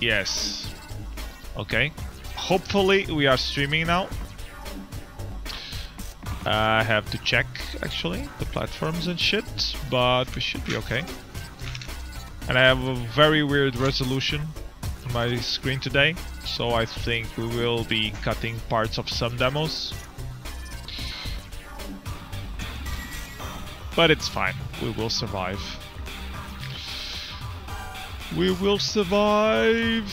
Yes. Okay. Hopefully we are streaming now. I have to check actually the platforms and shit, but we should be okay. And I have a very weird resolution on my screen today, so I think we will be cutting parts of some demos. But it's fine, we will survive. We will survive!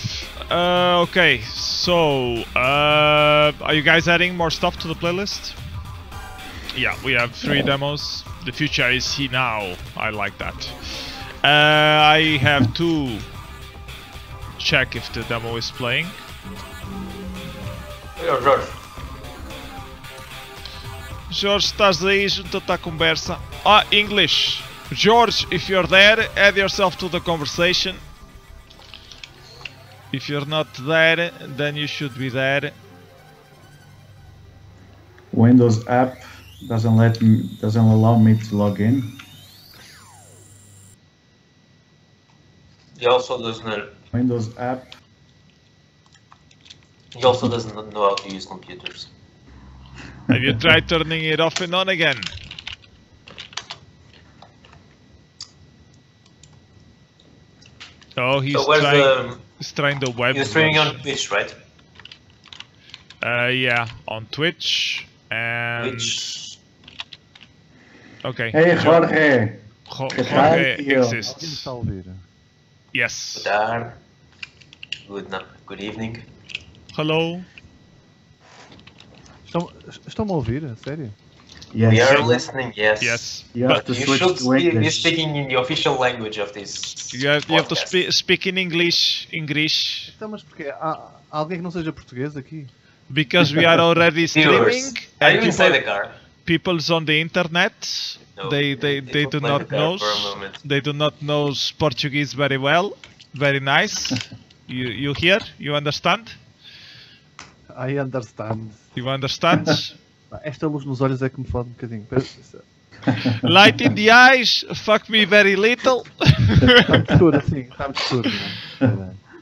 Okay, so... are you guys adding more stuff to the playlist? Yeah, we have 3 demos. The future is here now. I like that. I have to check if the demo is playing. Jorge. Jorge, estás aí junto à conversa? Ah, English. George, if you're there, add yourself to the conversation. If you're not there, then you should be there. Windows app doesn't allow me to log in. He also doesn't. Windows app. He also doesn't know how to use computers. Have you tried turning it off and on again? Oh, he's trying the web. You're streaming on Twitch, right? Yeah, on Twitch and. Twitch. Okay. Hey Jorge. Jorge exists. Yes. Good evening. Hello. Estão-me a ouvir? Sério? Yes. We are listening, yes. Yes. You have to switch to be English. speaking in the official language of this. You have to speak in English. Então, mas porquê? Há alguém que não seja português aqui? Because we are already streaming. Are you inside the car? People's on the internet. No, they do not know. They do not know Portuguese very well. Very nice. You hear? You understand? I understand. You understand? Esta luz nos olhos é que me fode um bocadinho. Light in the eyes, fuck me very little. Está muito escuro assim, está muito escuro.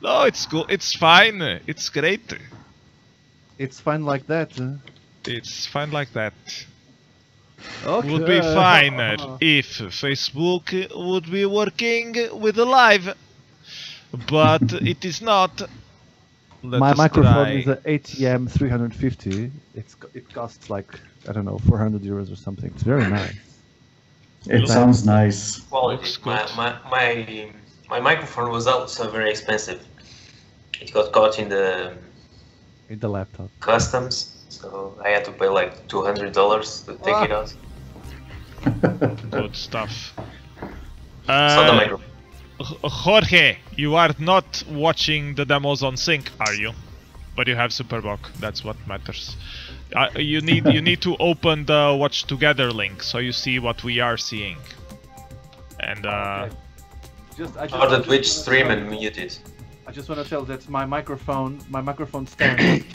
No, it's cool. It's fine. It's great. It's fine like that. It's fine like that. Okay. Would be fine if Facebook would be working with the live, but it is not. My microphone is an ATM 350. It costs like, I don't know, 400 euros or something. It's very nice. It sounds nice. Well, my microphone was also very expensive. It got caught in the laptop customs, so I had to pay like $200 to take it out. Good stuff. So the microphone. Jorge, you are not watching the demos on sync, are you? But you have Superbox. That's what matters. You need to open the Watch Together link so you see what we are seeing. And okay. Or the Twitch stream and mute it. I just want to tell that my microphone stand is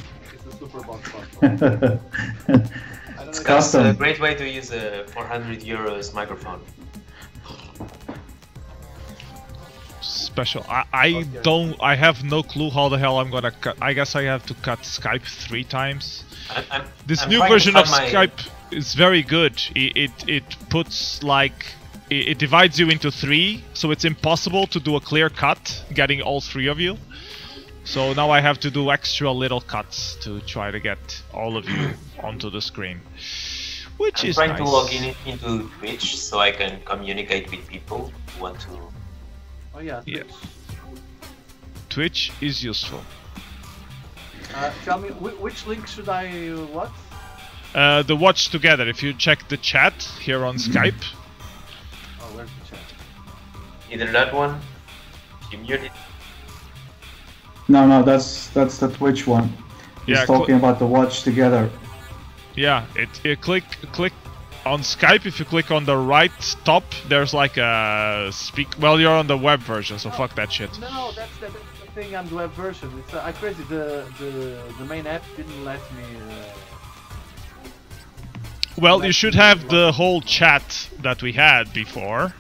the Superbox. It's custom. That's a great way to use a 400 euros microphone. Special. I have no clue how the hell I'm gonna cut. I guess I have to cut Skype 3 times. This new version of Skype is very good. It puts like it divides you into 3, so it's impossible to do a clear cut getting all 3 of you. So now I have to do extra little cuts to try to get all of you onto the screen, which is nice. I'm trying to log in into Twitch so I can communicate with people who want to. Oh yeah, Twitch. Yeah. Twitch is useful. Tell me, which link should I what? The Watch Together. If you check the chat here on Skype. Oh, where's the chat? Either that one, you mute it. No, that's the Twitch one. He's talking about the Watch Together. Yeah, it click on Skype. If you click on the right top, there's like a speak. Well, you're on the web version, so fuck that shit. No, that's the thing on the web version. It's I crazy. The main app didn't let me. Well, you should have the whole chat that we had before.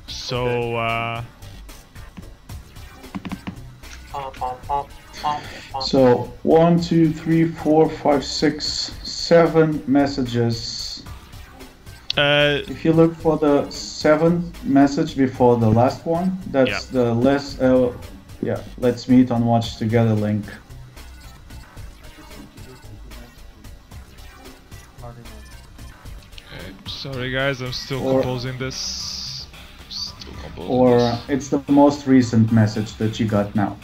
So. So 1, 2, 3, 4, 5, 6, 7 messages. If you look for the 7th message before the last one, that's the less. Yeah, let's meet on Watch Together link. Sorry guys, I'm still composing this. It's the most recent message that you got now.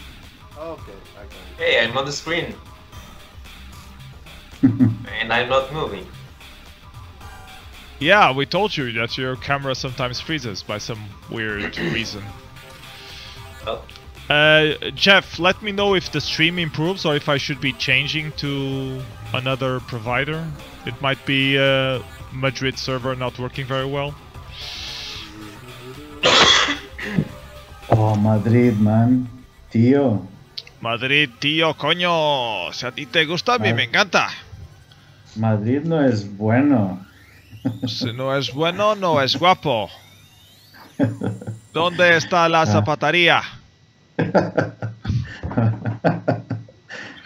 Okay, hey, I'm on the screen. And I'm not moving. Yeah, we told you that your camera sometimes freezes by some weird reason. Oh. Jeff, let me know if the stream improves or if I should be changing to another provider. It might be Madrid server not working very well. Oh, Madrid, man. Tío. Madrid, tío, coño. Si a ti te gusta, a mí me encanta. Madrid no es bueno. Si no es bueno, no es guapo. ¿Dónde está la zapatería?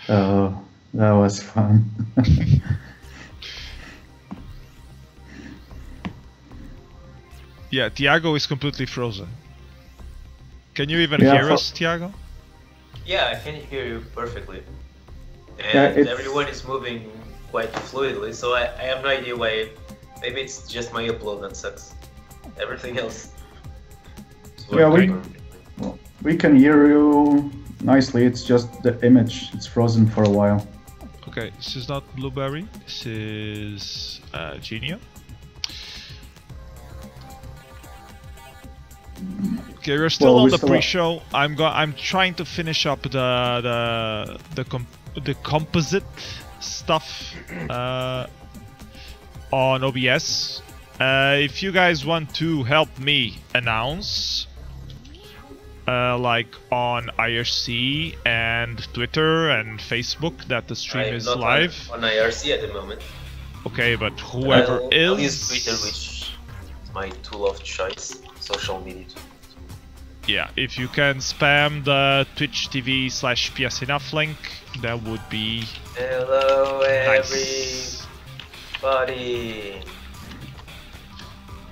Oh, that was fun. Yeah, Tiago is completely frozen. Can you even hear us, Tiago? Yeah, I can hear you perfectly. And everyone is moving quite fluidly, so I have no idea why. Maybe it's just my upload that sucks. Everything else. We can hear you nicely. It's just the image. It's frozen for a while. Okay, this is not Blueberry. This is Jeenio. Okay, we're still on the pre-show. I'm trying to finish up the composite stuff on OBS. If you guys want to help me announce, like on IRC and Twitter and Facebook, that the stream is live. On IRC at the moment. Okay, but whoever I'll use Twitter, which is my tool of choice, social media. Yeah, if you can spam the Twitch TV/PSNF link, that would be hello nice. Everybody.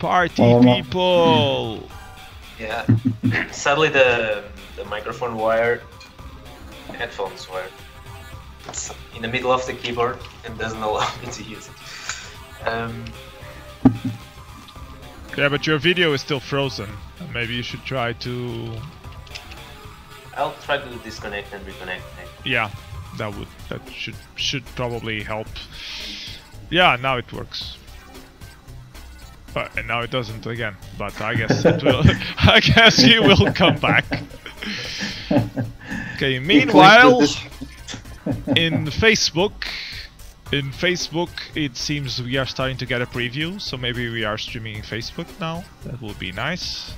Party people. Yeah. Sadly, the microphone wire, headphones wire, it's in the middle of the keyboard and doesn't allow me to use it. Yeah, but your video is still frozen. Maybe you should try to. I'll try to disconnect and reconnect. Yeah, that should probably help. Yeah, now it works. And now it doesn't again. But I guess it will. I guess you will come back. Okay. Meanwhile, in Facebook, it seems we are starting to get a preview. So maybe we are streaming in Facebook now. That would be nice.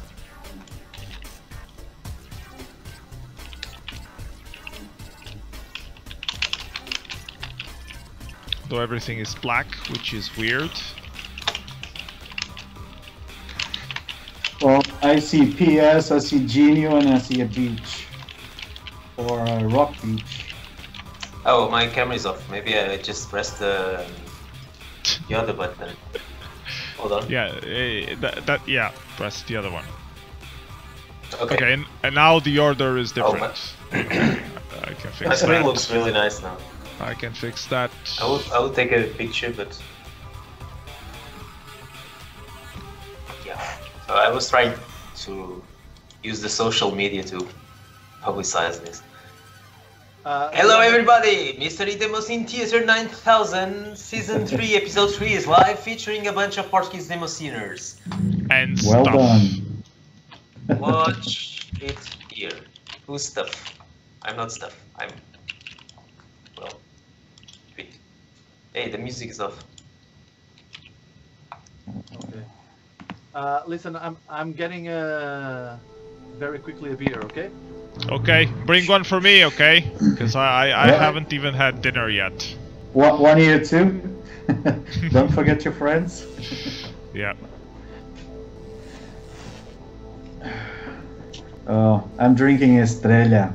Though everything is black, which is weird. Well, I see PS, I see Jeenio, and I see a beach. Or a rock beach. Oh, my camera is off. Maybe I just pressed the other button. Hold on. Yeah, yeah, press the other one. Okay. Okay, and now the order is different. Oh, I can fix that. My screen looks really nice now. I can fix that. I will take a picture, but yeah. So I was trying to use the social media to publicize this. Hello everybody! Mystery Demoscene Theater 9000 Season 3 Episode 3 is live, featuring a bunch of Portuguese Demosceners. And well stuff. Done. Watch it here. Who's stuff? I'm not stuff. I'm... well... wait. Hey, the music is off. Okay. Listen, I'm getting very quickly a beer, okay? Okay, bring one for me, okay? Because I haven't even had dinner yet. One here too. Don't forget your friends. Yeah. Oh, I'm drinking Estrella.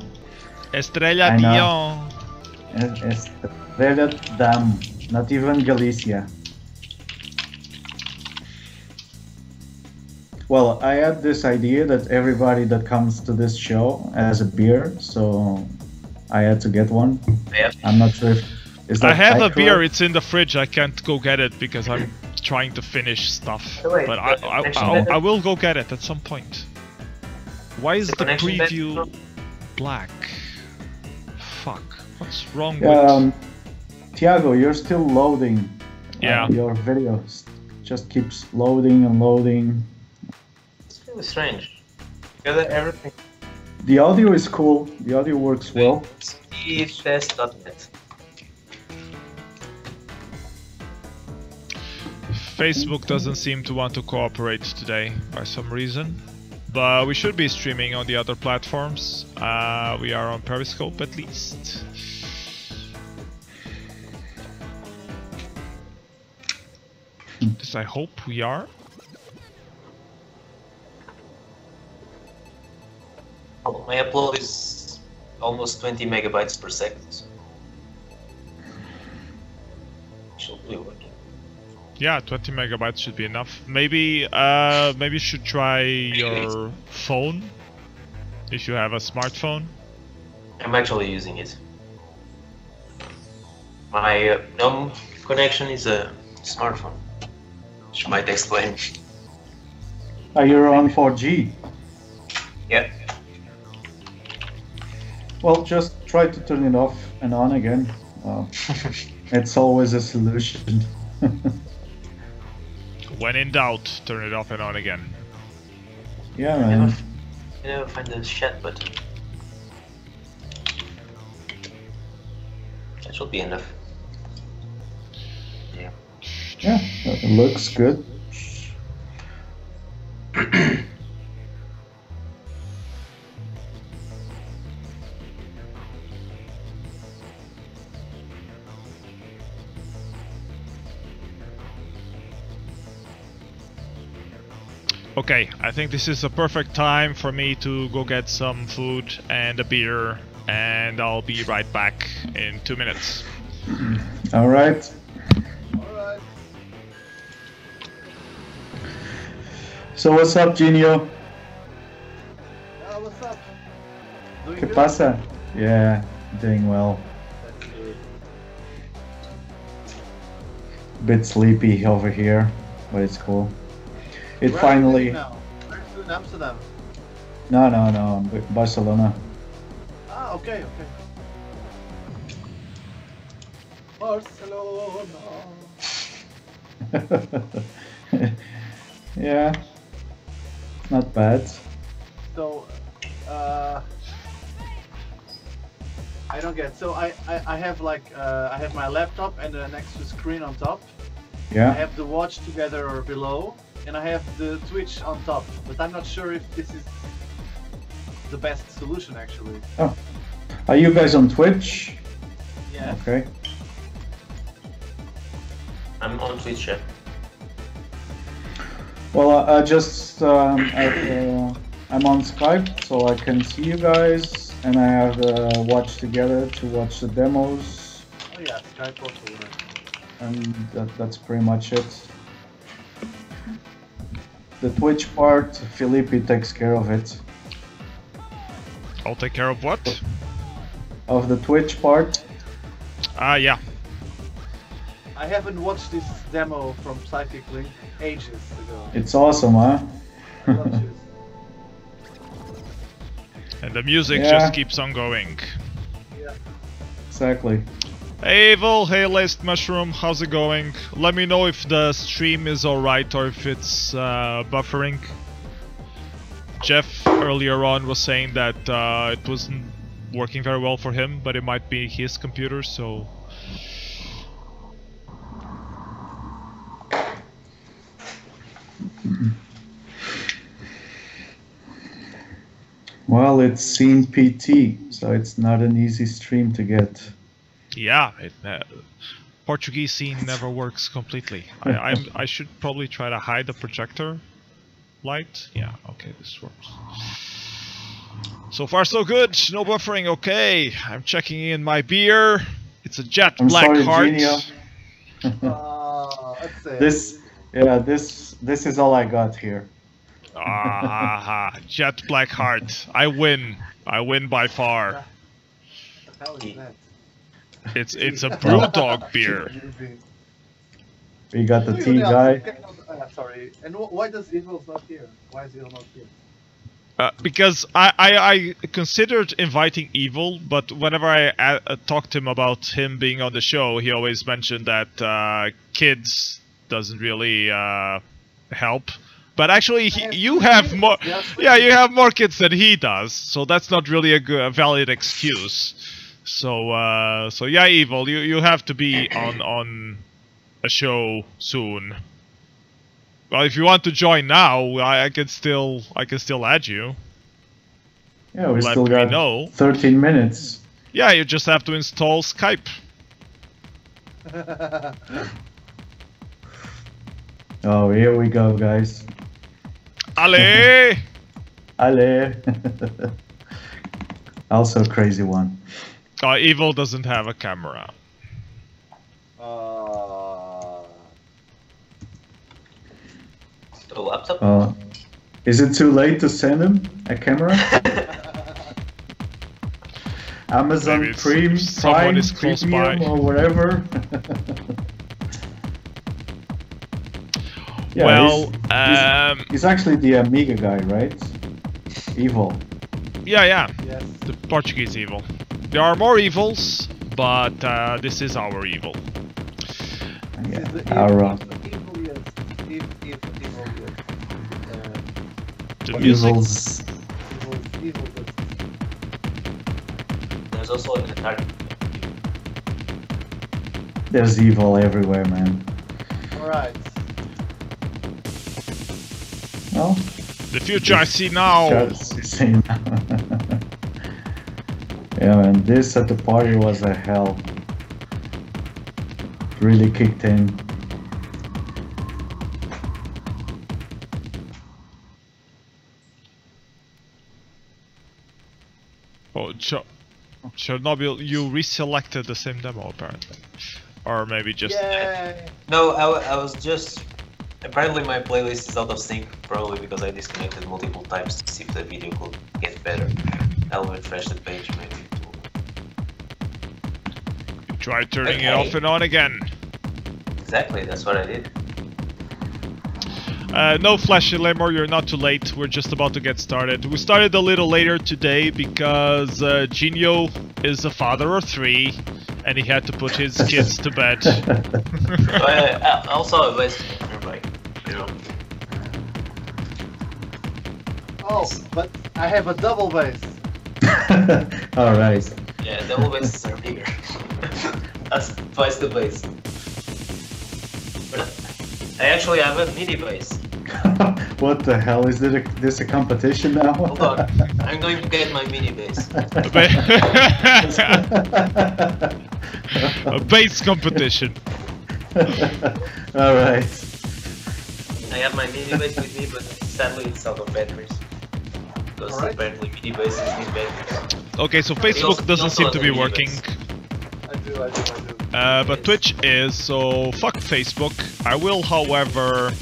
Estrella Dion. Estrella Dam. Not even Galicia. Well, I had this idea that everybody that comes to this show has a beer, so I had to get one. Yep. I'm not sure if... Is that I have a beer, correct? it's in the fridge, I can't go get it because I'm trying to finish stuff. Wait, but I will go get it at some point. Why is the preview black? Fuck. What's wrong with... Tiago, you're still loading. Yeah. Your video just keeps loading and loading. It's really strange. Because everything... The audio is cool. The audio works well. Test.net. Facebook doesn't seem to want to cooperate today by some reason. But we should be streaming on the other platforms. We are on Periscope at least. Because I hope we are. Oh, my upload is almost 20 megabytes per second. Should be working. Yeah, 20 megabytes should be enough. Maybe you should try your phone if you have a smartphone. I'm actually using it. My GNOME connection is a smartphone, which might explain. Are you on 4G? Yeah. Well, just try to turn it off and on again. It's always a solution. When in doubt, turn it off and on again. Yeah, man. I never find the chat button. That should be enough. Yeah. Yeah, it looks good. Okay, I think this is a perfect time for me to go get some food and a beer, and I'll be right back in 2 minutes. All right. So what's up, Jeenio? What's up? Doing ¿Qué good? pasa? Yeah, doing well. Bit sleepy over here, but it's cool. It Where finally... Are you now? Where are you in Amsterdam? No, I'm in Barcelona. Ah, okay. Barcelona. Yeah, not bad. So, I don't get. So I have like I have my laptop and an extra screen on top. Yeah. I have the watch together or below, and I have the Twitch on top. But I'm not sure if this is the best solution actually. Oh, are you guys on Twitch? Yeah. Okay. I'm on Twitch, yeah. Well, I just I'm on Skype, so I can see you guys, and I have the watch together to watch the demos, Oh yeah, Skype also. Right. and that's pretty much it. The Twitch part, Felipe takes care of it. I'll take care of what? Of the Twitch part. Yeah. I haven't watched this demo from Psychic Link ages ago. It's awesome, huh? I watched it. And the music Yeah. just keeps on going. Yeah. Exactly. Hey Evil, hey Laced Mushroom, how's it going? Let me know if the stream is alright or if it's buffering. Jeff earlier on was saying that it wasn't working very well for him, but it might be his computer, so... Well, it's ScenePT, so it's not an easy stream to get. Yeah, Portuguese scene never works completely. I should probably try to hide the projector light. Yeah, okay, this works. So far so good, no buffering, okay. I'm checking in my beer. It's a Jet Black Heart. This is all I got here. Jet Black Heart. I win by far. What the hell is that? It's a Brewdog beer. We got the tea guy. Sorry. And why does Evil's not here? Why is Evil not here? Because I considered inviting Evil, but whenever I talked to him about him being on the show, he always mentioned that kids doesn't really help. But actually, you have more. Yeah, you have more kids than he does, so that's not really a valid excuse. So yeah, Evil, you have to be on a show soon. Well, if you want to join now, I can still add you. Yeah, we still got 13 minutes. Yeah, you just have to install Skype. Oh, here we go, guys. Allez! Allez! Also a crazy one. Evil doesn't have a camera. The laptop? Is it too late to send him a camera? Amazon Prime is close Premium by. or whatever. Yeah, well, he's actually the Amiga guy, right? Evil. Yeah. Yes. The Portuguese Evil. There are more evils, but this is our evil. Yeah, our the music. Evils. There's also an attack. There's evil everywhere, man. Alright. Well, The future I see now. Yeah, man, this at the party was a hell. Really kicked in. Oh, Chernobyl, you reselected the same demo apparently. Or maybe just... Yay. No, I was just... Apparently my playlist is out of sync, probably because I disconnected multiple times to see if the video could get better. I'll refresh the page maybe. You try turning it off and on again. Exactly, that's what I did. No Flash Lemur, you're not too late. We're just about to get started. We started a little later today because Jeenio is a father of 3 and he had to put his kids to bed. Also, nearby, you know. Oh, but I have a double bass. Alright. Yeah, double basses are bigger. That's twice the bass. But I actually have a mini bass. What the hell? Is this a competition now? Hold on, I'm going to get my mini bass. A bass competition. Alright. I have my mini bass with me, but sadly it's out of batteries. Because apparently mini basses need batteries. Okay, so Facebook doesn't seem to be working. I do. But Twitch is, so fuck Facebook. I will, however,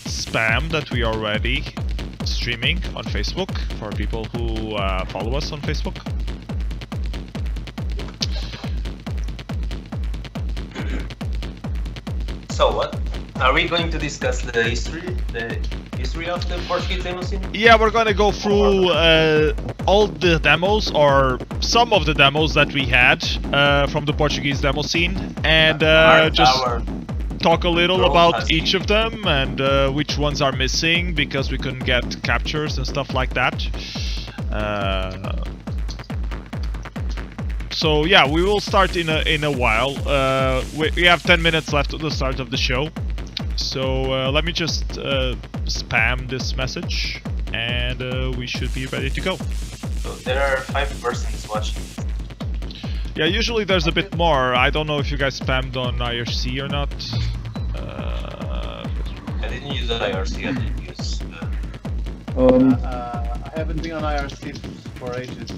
spam that we are already streaming on Facebook for people who follow us on Facebook. So what? Are we going to discuss the history of the Portuguese demo scene? Yeah, we're gonna go through all the demos, or some of the demos that we had from the Portuguese demo scene, and just talk a little about each of them and which ones are missing because we couldn't get captures and stuff like that. So yeah, we will start in a while. We have 10 minutes left at the start of the show. So let me just spam this message and we should be ready to go. So there are 5 persons watching. Yeah, usually there's a bit more. I don't know if you guys spammed on IRC or not. I didn't use the IRC, I didn't use... I haven't been on IRC for ages.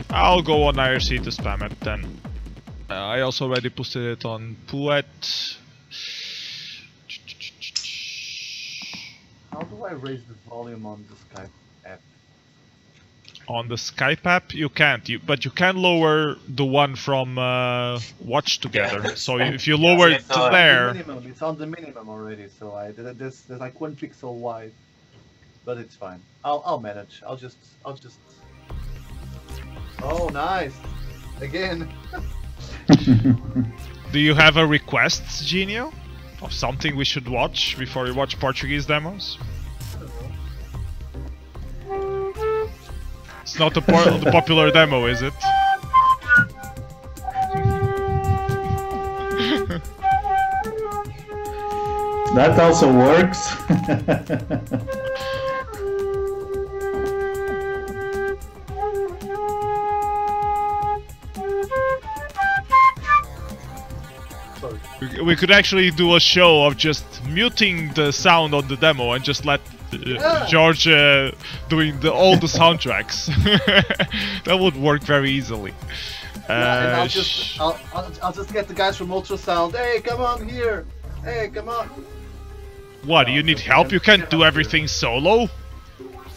I'll go on IRC to spam it then. I also already posted it on Poet. How do I raise the volume on the Skype app? On the Skype app, you can't. But you can lower the one from Watch Together. Yeah. So if you lower it to there, it's on the minimum already. So there's like 1 pixel wide, but it's fine. I'll manage. I'll just. Oh, nice! Again. Do you have a request, Jeenio? Of something we should watch before we watch Portuguese demos? It's not the popular demo, is it? That also works. We could actually do a show of just muting the sound on the demo and just let George doing all the soundtracks. That would work very easily. And I'll just get the guys from Ultrasound. Hey, come on here! Hey, come on! What? Do you need help? You can't do everything solo.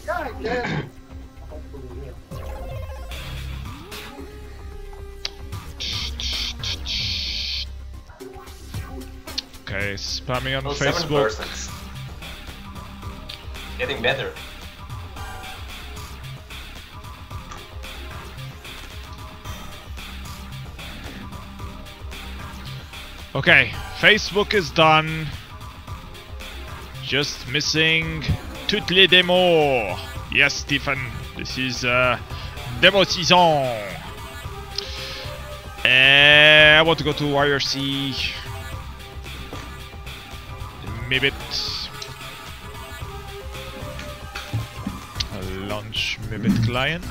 Yeah, I can. Okay, spamming on Facebook. Facebook. Getting better. Okay, Facebook is done. Just missing toutes les demos. Yes, Stephen, this is demo season. I want to go to IRC. Mibit. Launch Mibit client.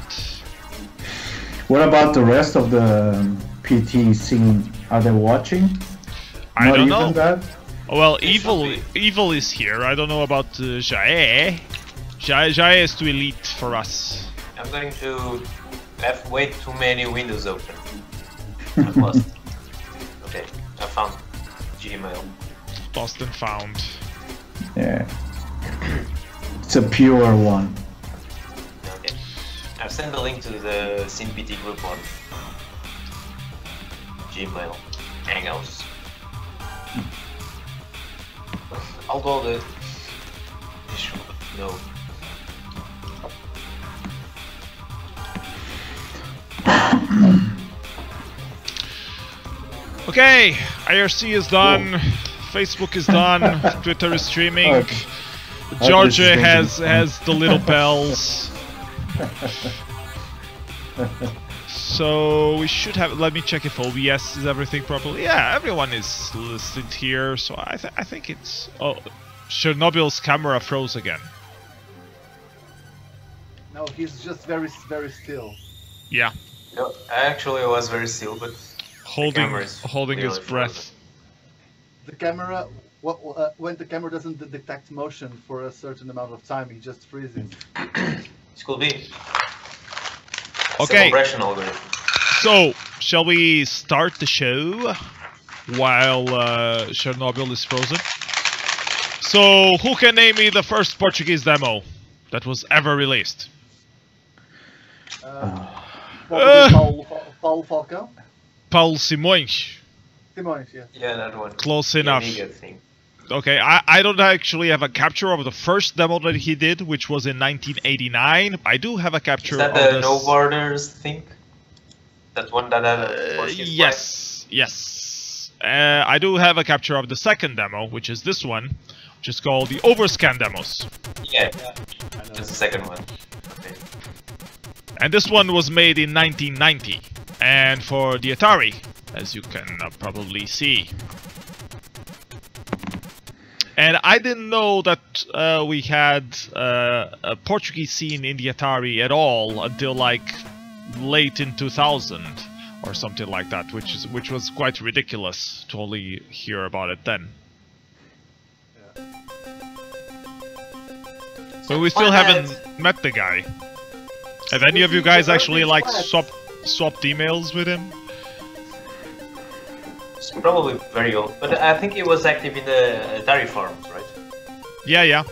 What about the rest of the PT scene? Are they watching? I don't know. That? Well, Evil is here. I don't know about Jae. Jae is too elite for us. I'm going to have way too many windows open. I've lost. Okay, I found Gmail. Lost and found. Yeah. It's a pure one. Okay. I've sent the link to the ScenePT group on Gmail. Hangouts. Although the issue, no. Okay, IRC is done. Whoa. Facebook is done. Twitter is streaming. Georgia has the little bells. So we should have. Let me check if OBS is everything properly. Yeah, everyone is listed here. So I think it's. Oh, Chernobyl's camera froze again. No, he's just very still. Yeah. No, actually, I was very still, but holding his breath. Frozen. The camera, when the camera doesn't detect motion for a certain amount of time, he just freezes. This could be. Okay. Algorithm. So, shall we start the show while Chernobyl is frozen? So, who can name me the first Portuguese demo that was ever released? Paulo Falcão? Paulo Simões. Simões, yeah. Yeah, that one. Close enough. Thing. Okay, I don't actually have a capture of the first demo that he did, which was in 1989. I do have a capture of the No Borders thing? That one that had yes. I do have a capture of the second demo, which is this one, which is called the Overscan demos. Yeah. Just the second one. Okay. And this one was made in 1990, and for the Atari, as you can probably see. And I didn't know that we had a Portuguese scene in the Atari at all until like late in 2000 or something like that, which was quite ridiculous to only hear about it then. Yeah. But we still haven't met the guy. Have any of you guys actually like swapped emails with him? It's probably very old, but I think he was active in the Atari forums, right? Yeah, yeah.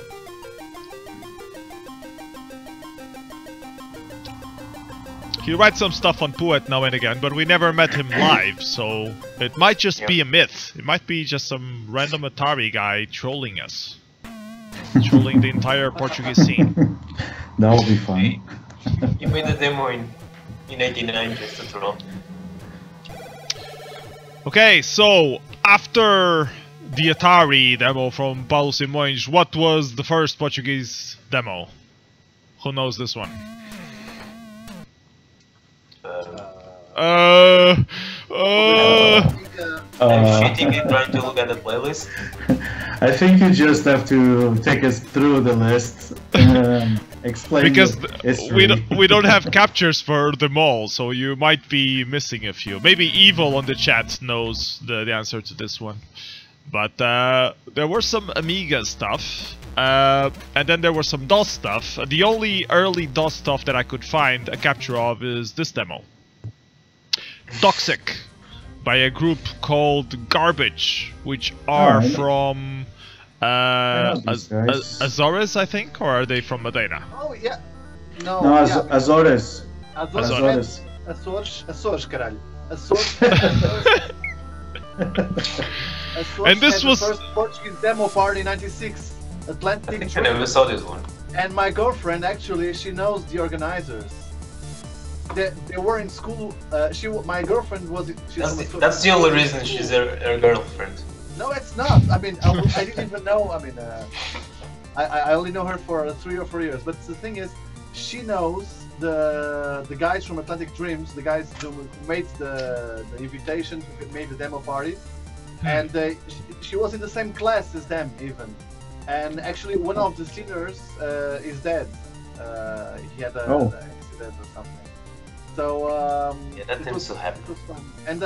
He writes some stuff on Poet now and again, but we never met him live, so it might just be a myth. It might be just some random Atari guy trolling us. Trolling the entire Portuguese scene. That would be fun. You made a demo in '89 just to troll. Okay, so after the Atari demo from Paulo Simões, what was the first Portuguese demo? Who knows this one? I'm shitting and trying to look at the playlist. I think you just have to take us through the list and explain. Because we don't have captures for them all, so you might be missing a few. Maybe Evil on the chat knows the answer to this one. But there were some Amiga stuff, and then there was some DOS stuff. The only early DOS stuff that I could find a capture of is this demo. Toxic, by a group called Garbage, which are from Azores, I think, or are they from Madeira? Oh, yeah. No, Azores. Azores, caralho. Azores. And this was the first Portuguese demo party in '96. Atlantic. I never saw this one. And my girlfriend, actually, she knows the organizers. They were in school. My girlfriend was. That's the only reason she's her girlfriend. No, it's not. I mean, I didn't even know. I mean, I only know her for 3 or 4 years. But the thing is, she knows the guys from Atlantic Dreams, the guys who made the invitation, who made the demo party, and she was in the same class as them even. And actually, one of the singers is dead. He had an accident or something. So yeah, that tends to happen. It was fun. And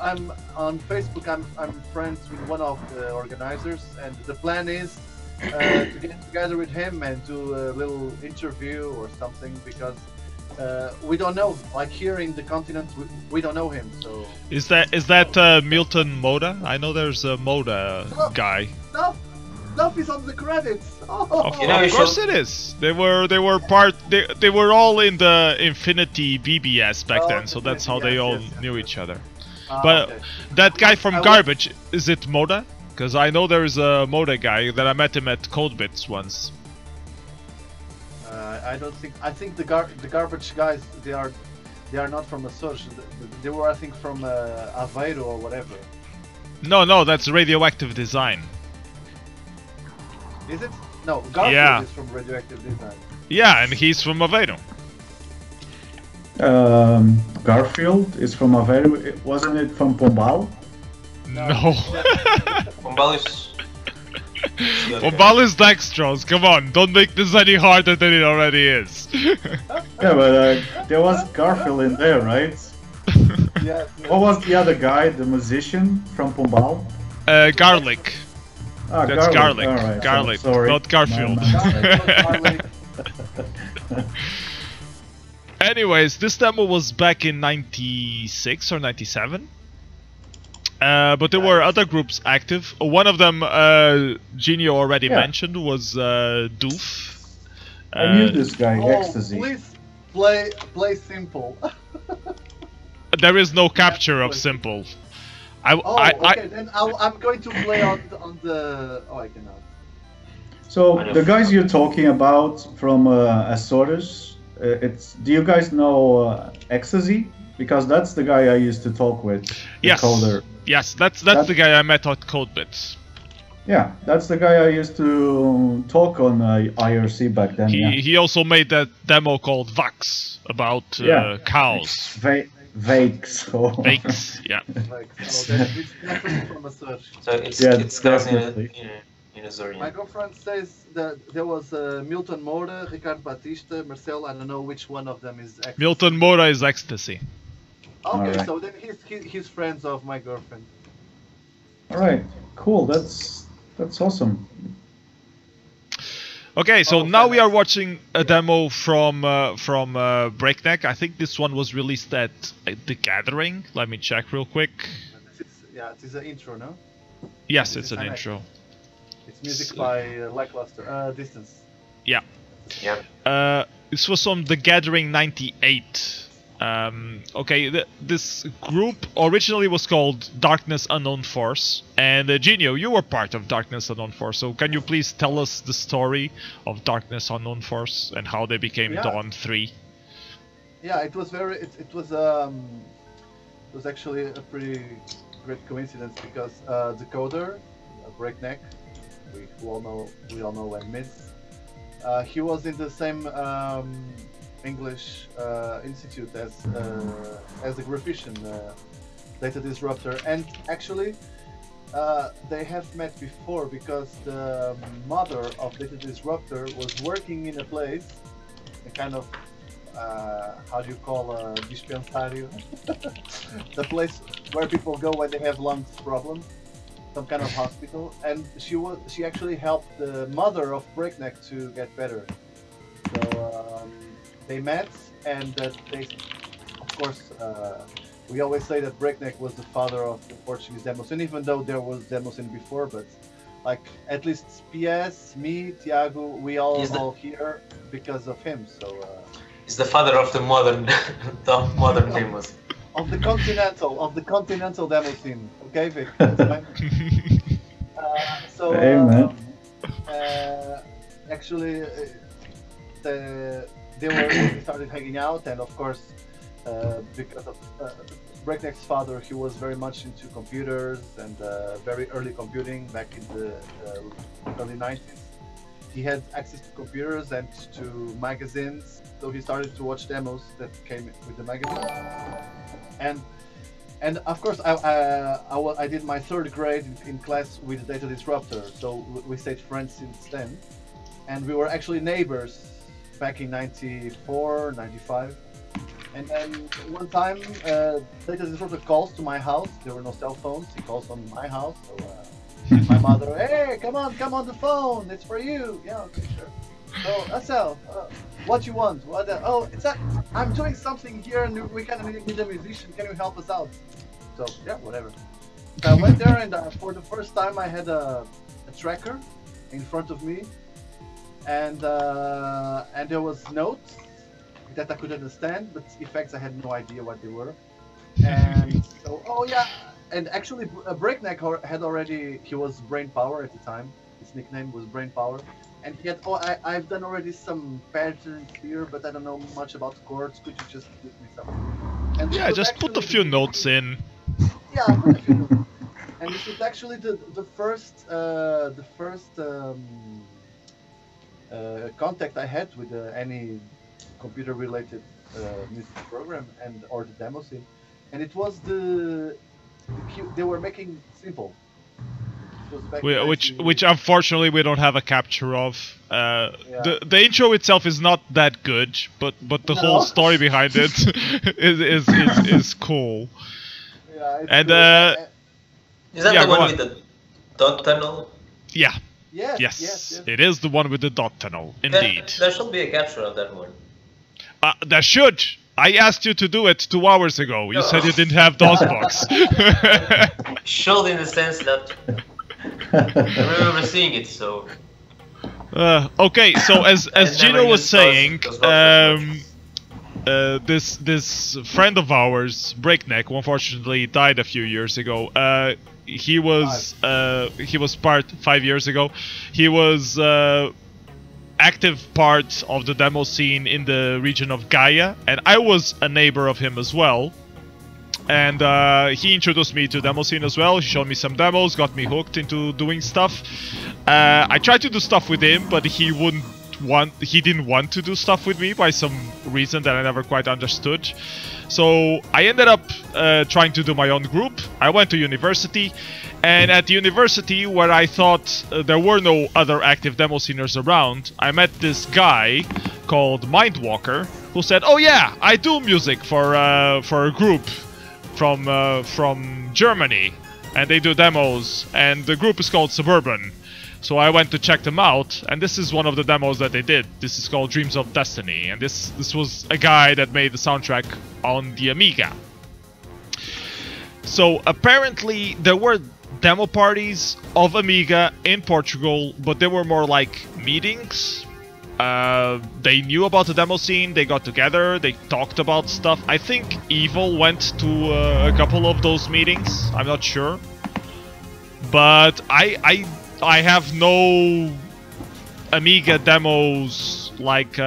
I'm on Facebook. I'm friends with one of the organizers, and the plan is to get together with him and do a little interview or something, because we don't know. Like here in the continent, we don't know him. So is that Milton Moda? I know there's a Moda guy. Stuff is on the credits. Oh. Of course it is. They were all in the Infinity BBS back then, so that's how they all knew each other. But okay. That guy from Garbage, is it Moda? Because I know there is a Moda guy that I met him at Codebits once. I don't think. I think the Garbage guys, they are not from Açores. They were, I think, from Aveiro or whatever. No, that's Radioactive Design. Is it? No, Garfield is from Radioactive Design. Yeah, and he's from Aveiro. Garfield is from Aveiro. Wasn't it from Pombal? No. Pombal is... Pombal is Dextrose. Come on, don't make this any harder than it already is. Yeah, but there was Garfield in there, right? Yes. What was the other guy, the musician from Pombal? Garlic. Ah, that's Garlic. Right. Garlic, sorry. not Garfield. Anyways, this demo was back in 96 or 97. But there were other groups active. One of them, Jeenio already mentioned, was Doof. I knew this guy, Ecstasy. Please play Simple. There is no capture of Simple. Okay, then I'm going to play on the... Oh, I cannot. So, the guys you're talking about from Azores, do you guys know Ecstasy? Because that's the guy I used to talk with. Yes, yes, that's the guy I met at Codebits. Yeah, that's the guy I used to talk on IRC back then. He also made that demo called Vax about cows. Vakes. Vakes, yeah. It's definitely from Azores. So it's guys in Azores. My girlfriend says that there was Milton Moura, Ricardo Batista, Marcel. I don't know which one of them is Ecstasy. Milton Moura is Ecstasy. Okay, so then he's friends of my girlfriend. All right, cool. That's awesome. Okay, so now we are watching a demo from Breakneck. I think this one was released at The Gathering. Let me check real quick. It is an intro, no? Yes, it's an intro. It's music by Lackluster. Distance. Yeah. Yeah. This was from The Gathering 98. Okay, this group originally was called Darkness Unknown Force, and Jeenio, you were part of Darkness Unknown Force, so can you please tell us the story of Darkness Unknown Force and how they became Dawn 3? Yeah, it was it was actually a pretty great coincidence because the coder, Breakneck, we all know and miss. He was in the same English institute as the graphician Data Disruptor, and actually they have met before because the mother of Data Disruptor was working in a place, a kind of how do you call a dispensario, the place where people go when they have lungs problems, some kind of hospital, and she actually helped the mother of Breakneck to get better. So they met, and they, of course, we always say that Breakneck was the father of the Portuguese Demoscene, even though there was Demoscene before, but like at least PS, me, Tiago, we all here because of him. So he's the father of the modern Demoscene. Of the continental Demoscene. Okay, Vic. So actually, they started hanging out, and of course, because of Breakneck's father, he was very much into computers and very early computing back in the early 90s. He had access to computers and to magazines, so he started to watch demos that came with the magazine. And of course, I did my third grade in class with Data Disruptor, so we stayed friends since then, and we were actually neighbors back in 94, 95. And then one time, Data Disruptor calls to my house. There were no cell phones. He calls on my house. So my mother, hey, come on the phone. It's for you. Yeah, okay, sure. So Asel, what you want? I'm doing something here, and we kind of need a musician. Can you help us out? So yeah, whatever. I went there, and for the first time, I had a tracker in front of me, and there was notes that I could understand, but effects I had no idea what they were. And so, and actually Breakneck had already, he was Brain Power at the time. His nickname was Brain Power, and he had, I've done already some patterns here, but I don't know much about chords. Could you just give me some? And yeah, just put a few notes in. Yeah, I put a few notes. And this was actually the first contact I had with any computer-related music program or the Demoscene, and it was they were making simple. Which unfortunately we don't have a capture of. The intro itself is not that good, but the whole story behind it is cool. Yeah, and is that the one with the dot tunnel? Yeah. Yes. It is the one with the dot tunnel, indeed. There should be a capture of that one. There should. I asked you to do it 2 hours ago. You said you didn't have DOSBox. Should in the sense that I remember seeing it, so. Okay, so as Gino was saying, this friend of ours, Breakneck, unfortunately died a few years ago. He was part 5 years ago. He was active part of the demo scene in the region of Gaia, and I was a neighbor of him as well. And he introduced me to demo scene as well. He showed me some demos, got me hooked into doing stuff. I tried to do stuff with him, but he didn't want to do stuff with me by some reason that I never quite understood. So I ended up trying to do my own group. I went to university, and at the university, where I thought there were no other active demo sceners around, I met this guy called Mindwalker, who said, "Oh yeah, I do music for a group from Germany, and they do demos, and the group is called Suburban. So I went to check them out, and this is one of the demos that they did. This is called Dreams of Destiny, and this was a guy that made the soundtrack on the Amiga. So apparently there were demo parties of Amiga in Portugal, but they were more like meetings. They knew about the demo scene, they got together, they talked about stuff. I think Evil went to a couple of those meetings, I'm not sure. But I have no Amiga demos like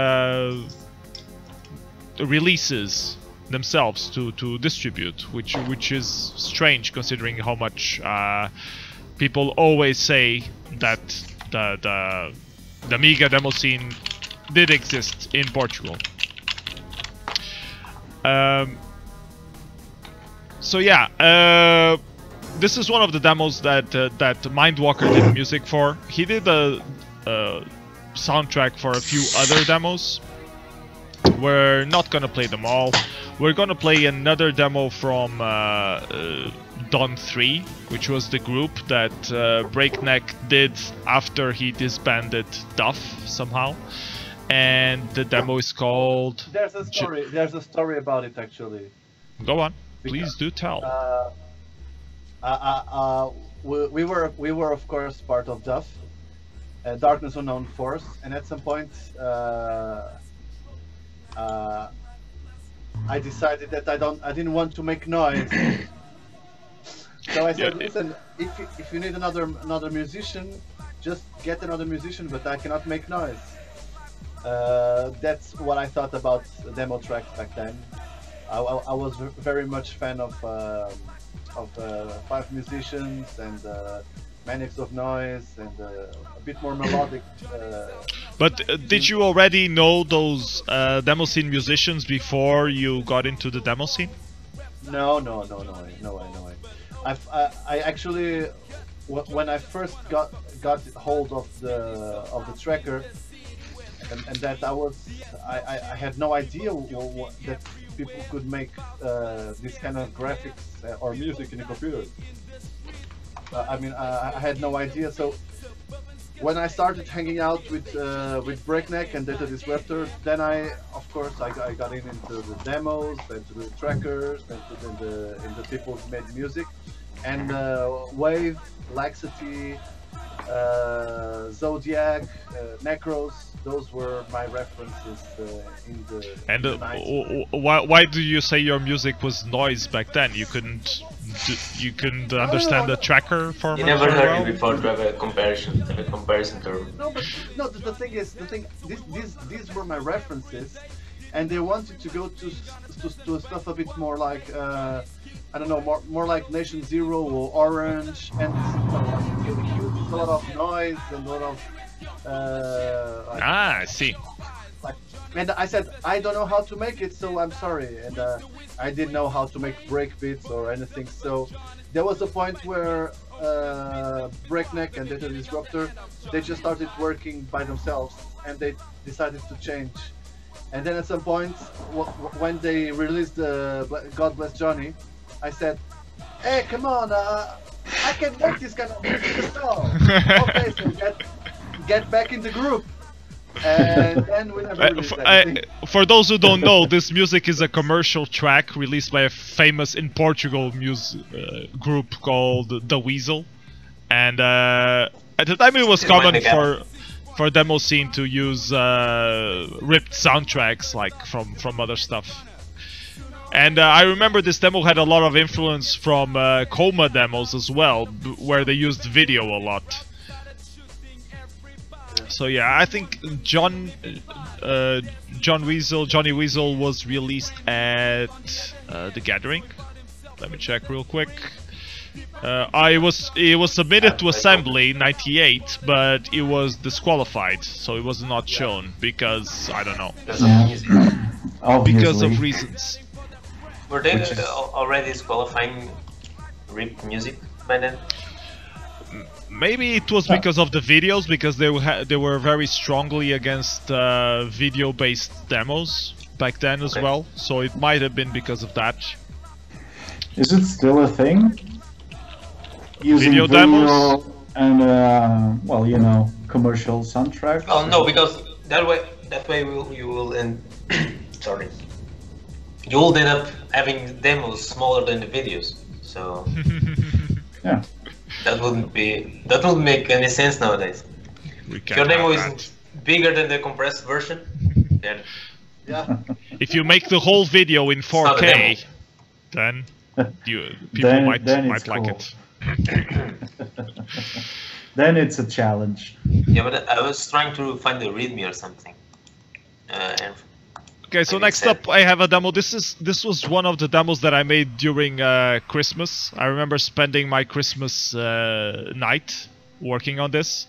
releases themselves to distribute, which is strange considering how much people always say that the Amiga demo scene did exist in Portugal. So yeah, this is one of the demos that Mindwalker did music for. He did a soundtrack for a few other demos. We're not gonna play them all. We're gonna play another demo from Dawn 3, which was the group that Breakneck did after he disbanded Duff somehow. And the demo is called... There's a story about it, actually. Go on. Please do tell. We were of course part of Duff, Darkness Unknown Force, and at some point I decided that I didn't want to make noise. So I said, listen, if you need another musician, just get another musician, but I cannot make noise. That's what I thought about demo tracks back then. I was very much fan of 5 musicians and Manics of Noise and a bit more melodic. But did you already know those demo scene musicians before you got into the demo scene? No. I actually, when I first got hold of the tracker, and that I had no idea that people could make this kind of graphics or music in a computer. I mean, I had no idea. So when I started hanging out with Breakneck and Data Disruptor, then of course I got into the demos, into the trackers, into the people who made music, and Wave, Laxity, Zodiac, Necros. Those were my references in the. And why do you say your music was noise back then? You couldn't understand the tracker format? You never heard it before to have a comparison term. No, but no. The thing is, these were my references, and they wanted to go to stuff a bit more like I don't know, more like Nation Zero or Orange, and a lot of noise and a lot of. I see. And I said I don't know how to make it, so I'm sorry. And I didn't know how to make breakbeats or anything. So there was a point where Breakneck and Data Disruptor, they just started working by themselves, and they decided to change. And then at some point, when they released God Bless Johnny, I said, "Hey, come on! I can make this kind of music as well." Okay, so get back in the group. And then we never released anything. For those who don't know, this music is a commercial track released by a famous in Portugal group called The Weasel. And at the time it was common for demo scene to use ripped soundtracks like from other stuff. And I remember this demo had a lot of influence from Coma demos as well, where they used video a lot. So yeah, I think Johnny Weasel was released at The Gathering. Let me check real quick. It was submitted to Assembly '98, but it was disqualified, so it was not shown because I don't know. Because of reasons. Were they already disqualifying ripped music by then? Maybe it was because of the videos, because they were very strongly against video-based demos back then as well. So it might have been because of that. Is it still a thing? Using video demos? And well, you know, commercial soundtracks. Oh no, because that way you will end. Sorry, you will end up having demos smaller than the videos. So yeah, that wouldn't make any sense nowadays. If your demo isn't bigger than the compressed version, then yeah. If you make the whole video in 4K, then people might like it. Then it's a challenge. Yeah, but I was trying to find the README or something. Okay, so next up I have a demo. This was one of the demos that I made during Christmas. I remember spending my Christmas night working on this.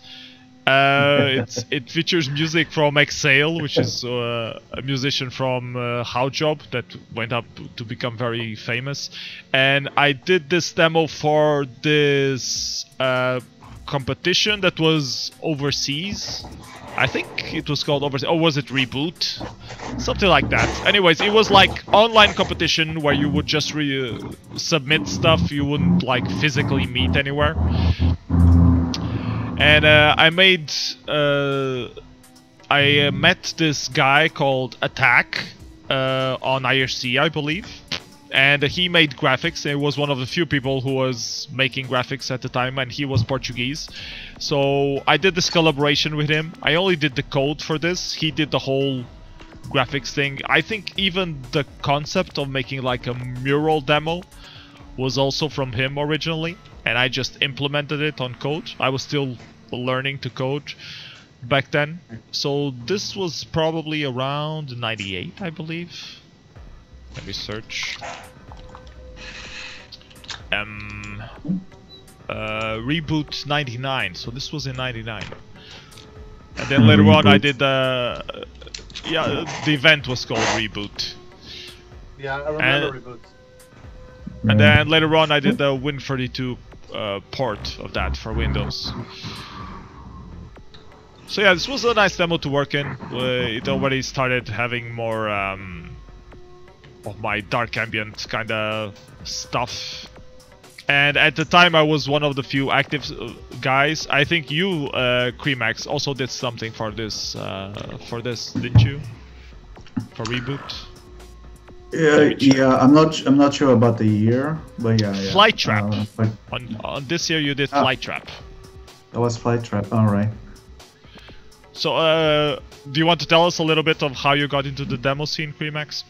It features music from Exhale, which is a musician from How Job that went up to become very famous. And I did this demo for this competition that was overseas. I think it was called Overseas, or was it Reboot? Something like that. Anyways, it was like online competition where you would just submit stuff, you wouldn't like physically meet anywhere. And I met this guy called Attack on IRC, I believe. And he made graphics. He was one of the few people who was making graphics at the time, and he was Portuguese. So I did this collaboration with him. I only did the code for this. He did the whole graphics thing. I think even the concept of making like a mural demo was also from him originally, and I just implemented it on code. I was still learning to code back then. So this was probably around 98, I believe. Let me search. Reboot 99. So this was in 99. And then later on I did the event was called Reboot. Yeah, I remember Reboot. And then later on I did the Win32 port of that for Windows. So yeah, this was a nice demo to work in. It already started having more of my dark ambient kind of stuff. And at the time I was one of the few active guys. I think you, crmx, also did something for this, didn't you? For Reboot? Yeah, I'm not sure about the year, but yeah. Flight Trap. On this year you did Flight Trap. That was Flight Trap, alright. So, do you want to tell us a little bit of how you got into the demo scene, crmx?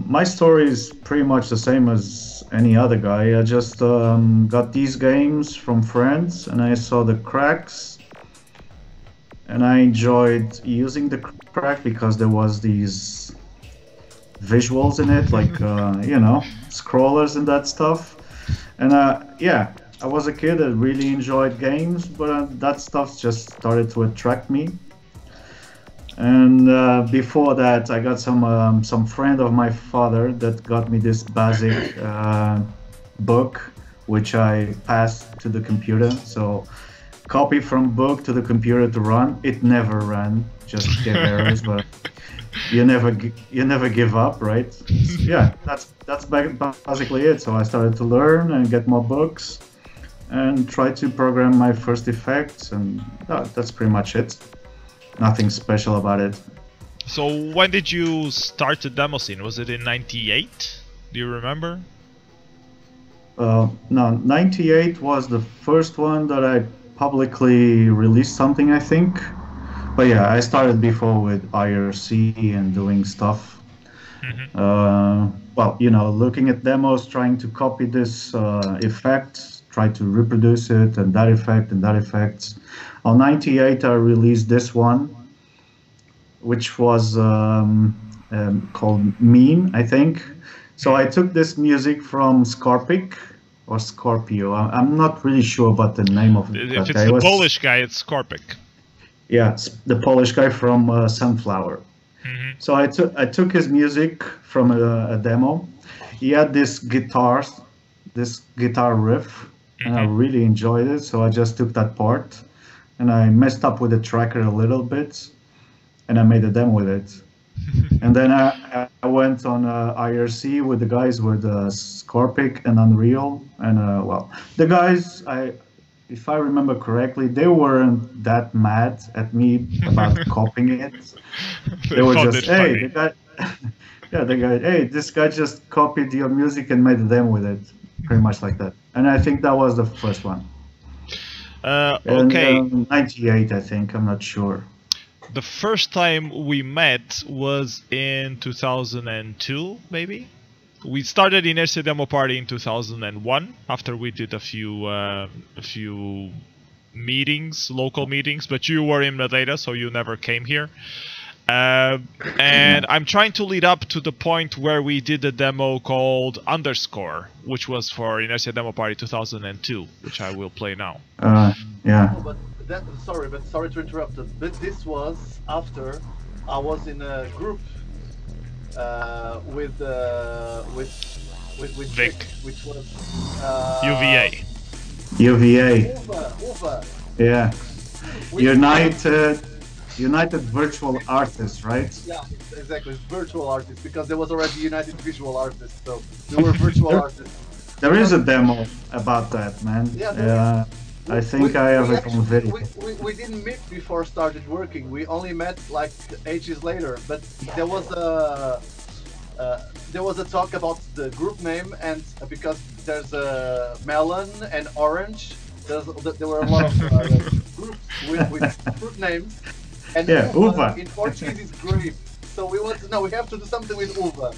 My story is pretty much the same as any other guy. I just got these games from friends, and I saw the cracks, and I enjoyed using the crack because there was these visuals in it, like you know, scrollers and that stuff. And yeah, I was a kid that really enjoyed games, but that stuff just started to attract me. And before that, I got some friend of my father that got me this basic book, which I passed to the computer. So, copy from book to the computer to run. It never ran, just gave errors, but you never give up, right? So, yeah, that's basically it. So I started to learn and get more books, and try to program my first effects, and that's pretty much it. Nothing special about it. So when did you start the demo scene? Was it in 98? Do you remember? No, 98 was the first one that I publicly released something, I think. But yeah, I started before with IRC and doing stuff. Well, you know, looking at demos, trying to copy this effect, try to reproduce it, and that effect and that effect. On 98, I released this one, which was called Mean, I think. So I took this music from Scorpic, or Scorpio. I'm not really sure about the name of it. If it's the Polish guy, it's Scorpic. Yeah, it's the Polish guy from Sunflower. So I took his music from a demo. He had this guitar riff, and I really enjoyed it. So I just took that part, and I messed up with the tracker a little bit, and I made a demo with it. And then I went on IRC with the guys with Scorpic and Unreal, and well, the guys, if I remember correctly, they weren't that mad at me about copying it. They were just, hey, the guy, yeah, the guy, hey, this guy just copied your music and made a demo with it, pretty much like that. And I think that was the first one. Okay. 98, I think. I'm not sure. The first time we met was in 2002, maybe. We started Inertia Demo Party in 2001 after we did a few meetings, local meetings, but you were in Madeira, so you never came here. And I'm trying to lead up to the point where we did a demo called Underscore, which was for Inertia Demo Party 2002, which I will play now. Yeah. Oh, but sorry to interrupt. But this was after I was in a group with Vic, which was UVA. Uva. Yeah. United Virtual Artists, right? Yeah, exactly. Virtual artists, because there was already United Visual Artists, so there were virtual artists. There is a demo about that, man. Yeah. I think I have it on video. We didn't meet before started working. We only met like ages later. But there was a talk about the group name, and because there's a melon and orange, there were a lot of groups with group names. And yeah, Uva in Portuguese is grape. So we want to know, we have to do something with Uva.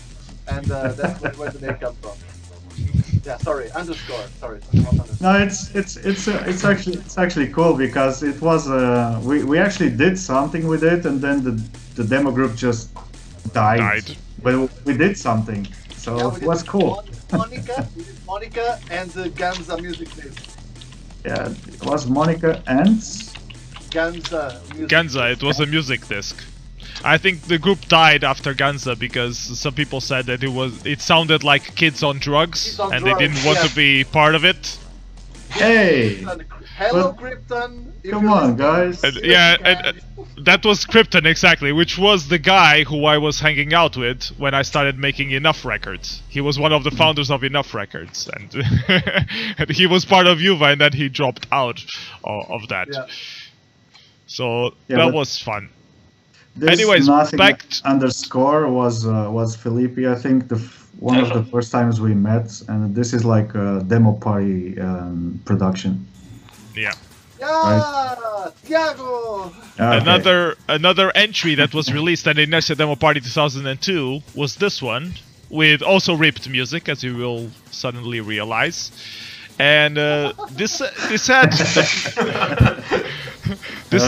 And that's where the name comes from. Yeah, sorry, underscore. Sorry. No, it's actually cool because it was we actually did something with it, and then the demo group just died. But we did something, so yeah, it was cool. Monica, we did Monica and the Ganza music disc. Yeah, it was Monica and Ganza, it was a music disc. I think the group died after Ganza because some people said that it sounded like kids on drugs, and they didn't want to be part of it. Hey! Hello, Krypton! Come on, guys! And that was Krypton, exactly, which was the guy who I was hanging out with when I started making Enough Records. He was one of the founders of Enough Records, and, and he was part of Yuva, and then he dropped out of that. Yeah. So that was fun. Anyways, back underscore was Felipe. I think one of the first times we met, and this is like a demo party production. Yeah. Yeah, Thiago. Okay. Another entry that was released at Inertia Demo Party 2002 was this one, with also ripped music, as you will suddenly realize. And this had this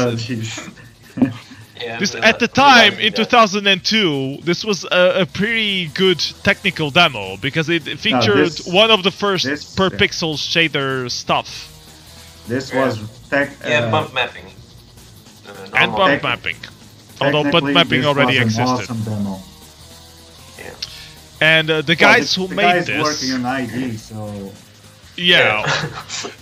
at the time in 2002, this was a pretty good technical demo because it featured one of the first per pixel shader stuff. This was bump mapping. And bump mapping. Although bump mapping already existed. Awesome demo. Yeah. And the guys who made this working on ID, so yeah.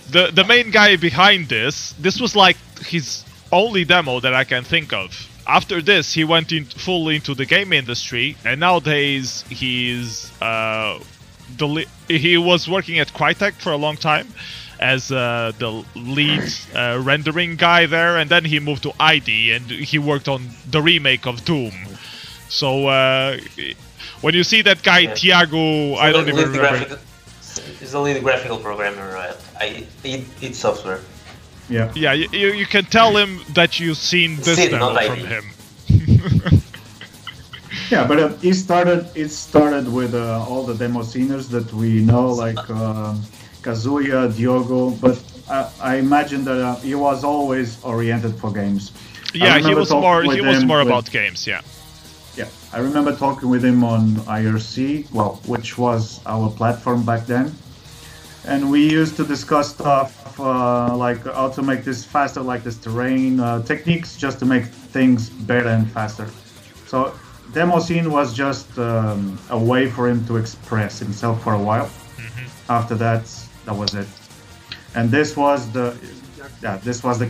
the main guy behind this was like his only demo that I can think of. After this, he went fully into the game industry, and nowadays he was working at Crytek for a long time as the lead rendering guy there, and then he moved to ID and he worked on the remake of Doom. So when you see that guy Thiago, I don't even remember. He's only the graphical programmer. It's software. Yeah. Yeah, you can tell him that you've seen this demo from him. Yeah, but it started with all the Demosceners that we know, like Kazuya, Diogo, but I imagine that he was always oriented for games. Yeah, he was more about games, yeah. Yeah, I remember talking with him on IRC, which was our platform back then. And we used to discuss stuff like how to make this faster, like this terrain, techniques just to make things better and faster. So Demoscene was just a way for him to express himself for a while. After that was it. And this was the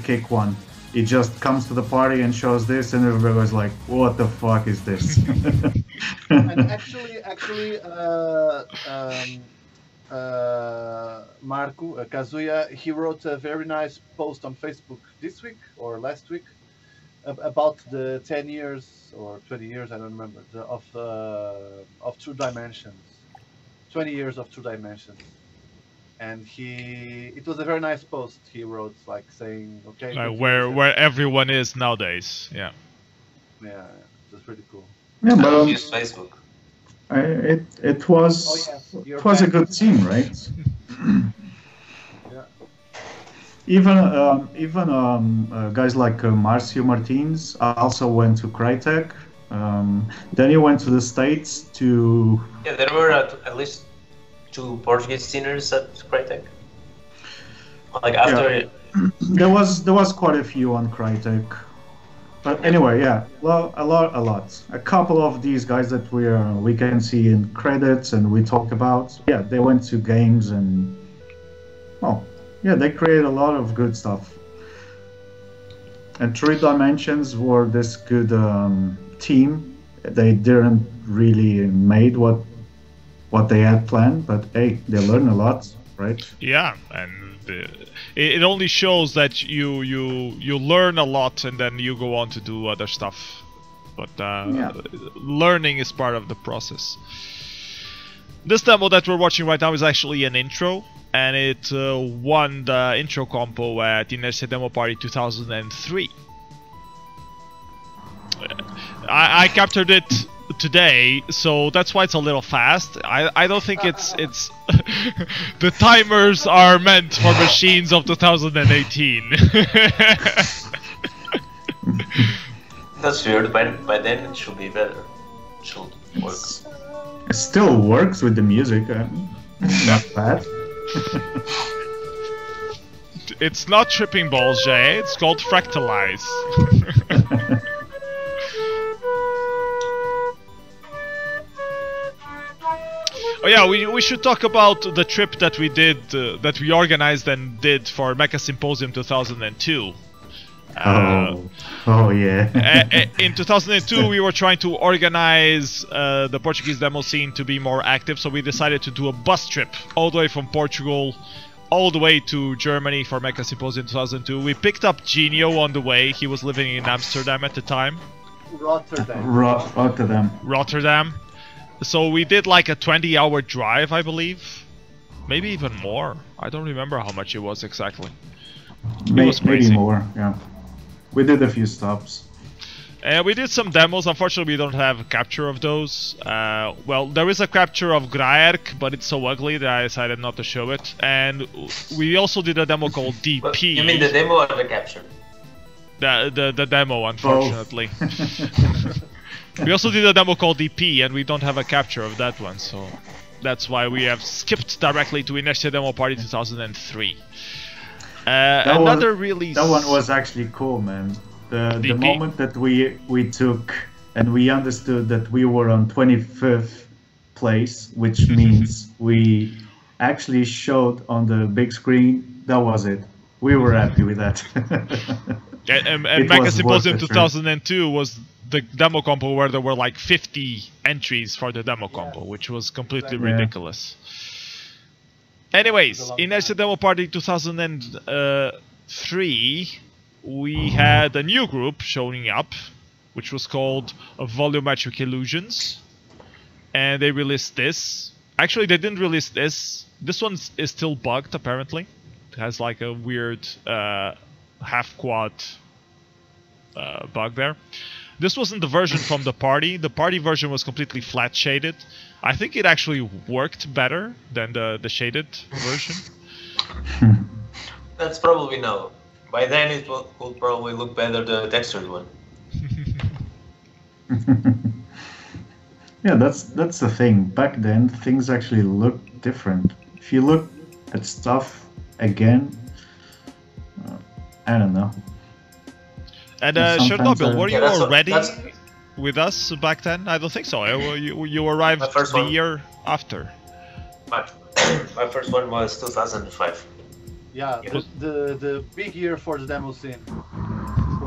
kick one. He just comes to the party and shows this, and everybody was like, "What the fuck is this?" And actually, Marco Kazuya, he wrote a very nice post on Facebook this week or last week about the 10 years or 20 years, I don't remember, of True Dimensions. 20 years of True Dimensions. And it was a very nice post he wrote, like saying, okay, where everyone is nowadays. Yeah. Yeah, it was pretty cool. Yeah, I but don't use Facebook. it was a good team, right? Yeah. Even guys like Marcio Martins also went to Crytek. Then he went to the States to. Yeah, there were at least 2 Portuguese sceners at Crytek. Like after. Yeah. there was quite a few on Crytek. But anyway, yeah, well, a lot. A couple of these guys that we can see in credits and we talk about. Yeah, they went to games and, well, yeah, they create a lot of good stuff. And 3 Dimensions were this good team. They didn't really made what they had planned, but hey, they learn a lot, right? Yeah, and it only shows that you learn a lot and then you go on to do other stuff. But learning is part of the process. This demo that we're watching right now is actually an intro, and it won the intro compo at Inertia Demo Party 2003. I captured it today, so that's why it's a little fast. I don't think it's the timers are meant for machines of 2018. That's weird. By then it should be better. It should work. It still works with the music. Not bad. It's not tripping balls, Jay. It's called fractalize. Oh yeah, we should talk about the trip that we did, that we organized and did for Mecha Symposium 2002. Oh yeah. In 2002, we were trying to organize the Portuguese demo scene to be more active, so we decided to do a bus trip all the way from Portugal, all the way to Germany for Mecha Symposium 2002. We picked up Jeenio on the way. He was living in Amsterdam at the time. Rotterdam. So we did like a 20-hour drive, I believe. Maybe even more. I don't remember how much it was exactly. It was crazy. Maybe more, yeah. We did a few stops. We did some demos. Unfortunately, we don't have a capture of those. Well, there is a capture of Graerk, but it's so ugly that I decided not to show it. And we also did a demo called DP. But you mean the demo or the capture? The demo, unfortunately. We also did a demo called DP, and we don't have a capture of that one, so that's why we have skipped directly to Inertia Demo Party 2003. Another release. That one was actually cool, man. The moment that we took and we understood that we were on 25th place, which means we actually showed on the big screen. That was it. We were happy with that. and Mecha Symposium 2002 was the demo compo where there were like 50 entries for the demo compo, which was completely ridiculous. Anyways, in Inertia Demo Party 2003, we had a new group showing up, which was called Volumetric Illusions, and they released this. Actually, they didn't release this. This one is still bugged, apparently. It has like a weird half-quad bug there. This wasn't the version from the party. The party version was completely flat shaded. I think it actually worked better than the shaded version. That's probably no. By then it will probably look better the textured one. Yeah, that's the thing. Back then things actually looked different. If you look at stuff again, I don't know. And Chernobyl, were you already with us back then? I don't think so. You arrived the year after. My first one was 2005. Yeah, the big year for the demo scene.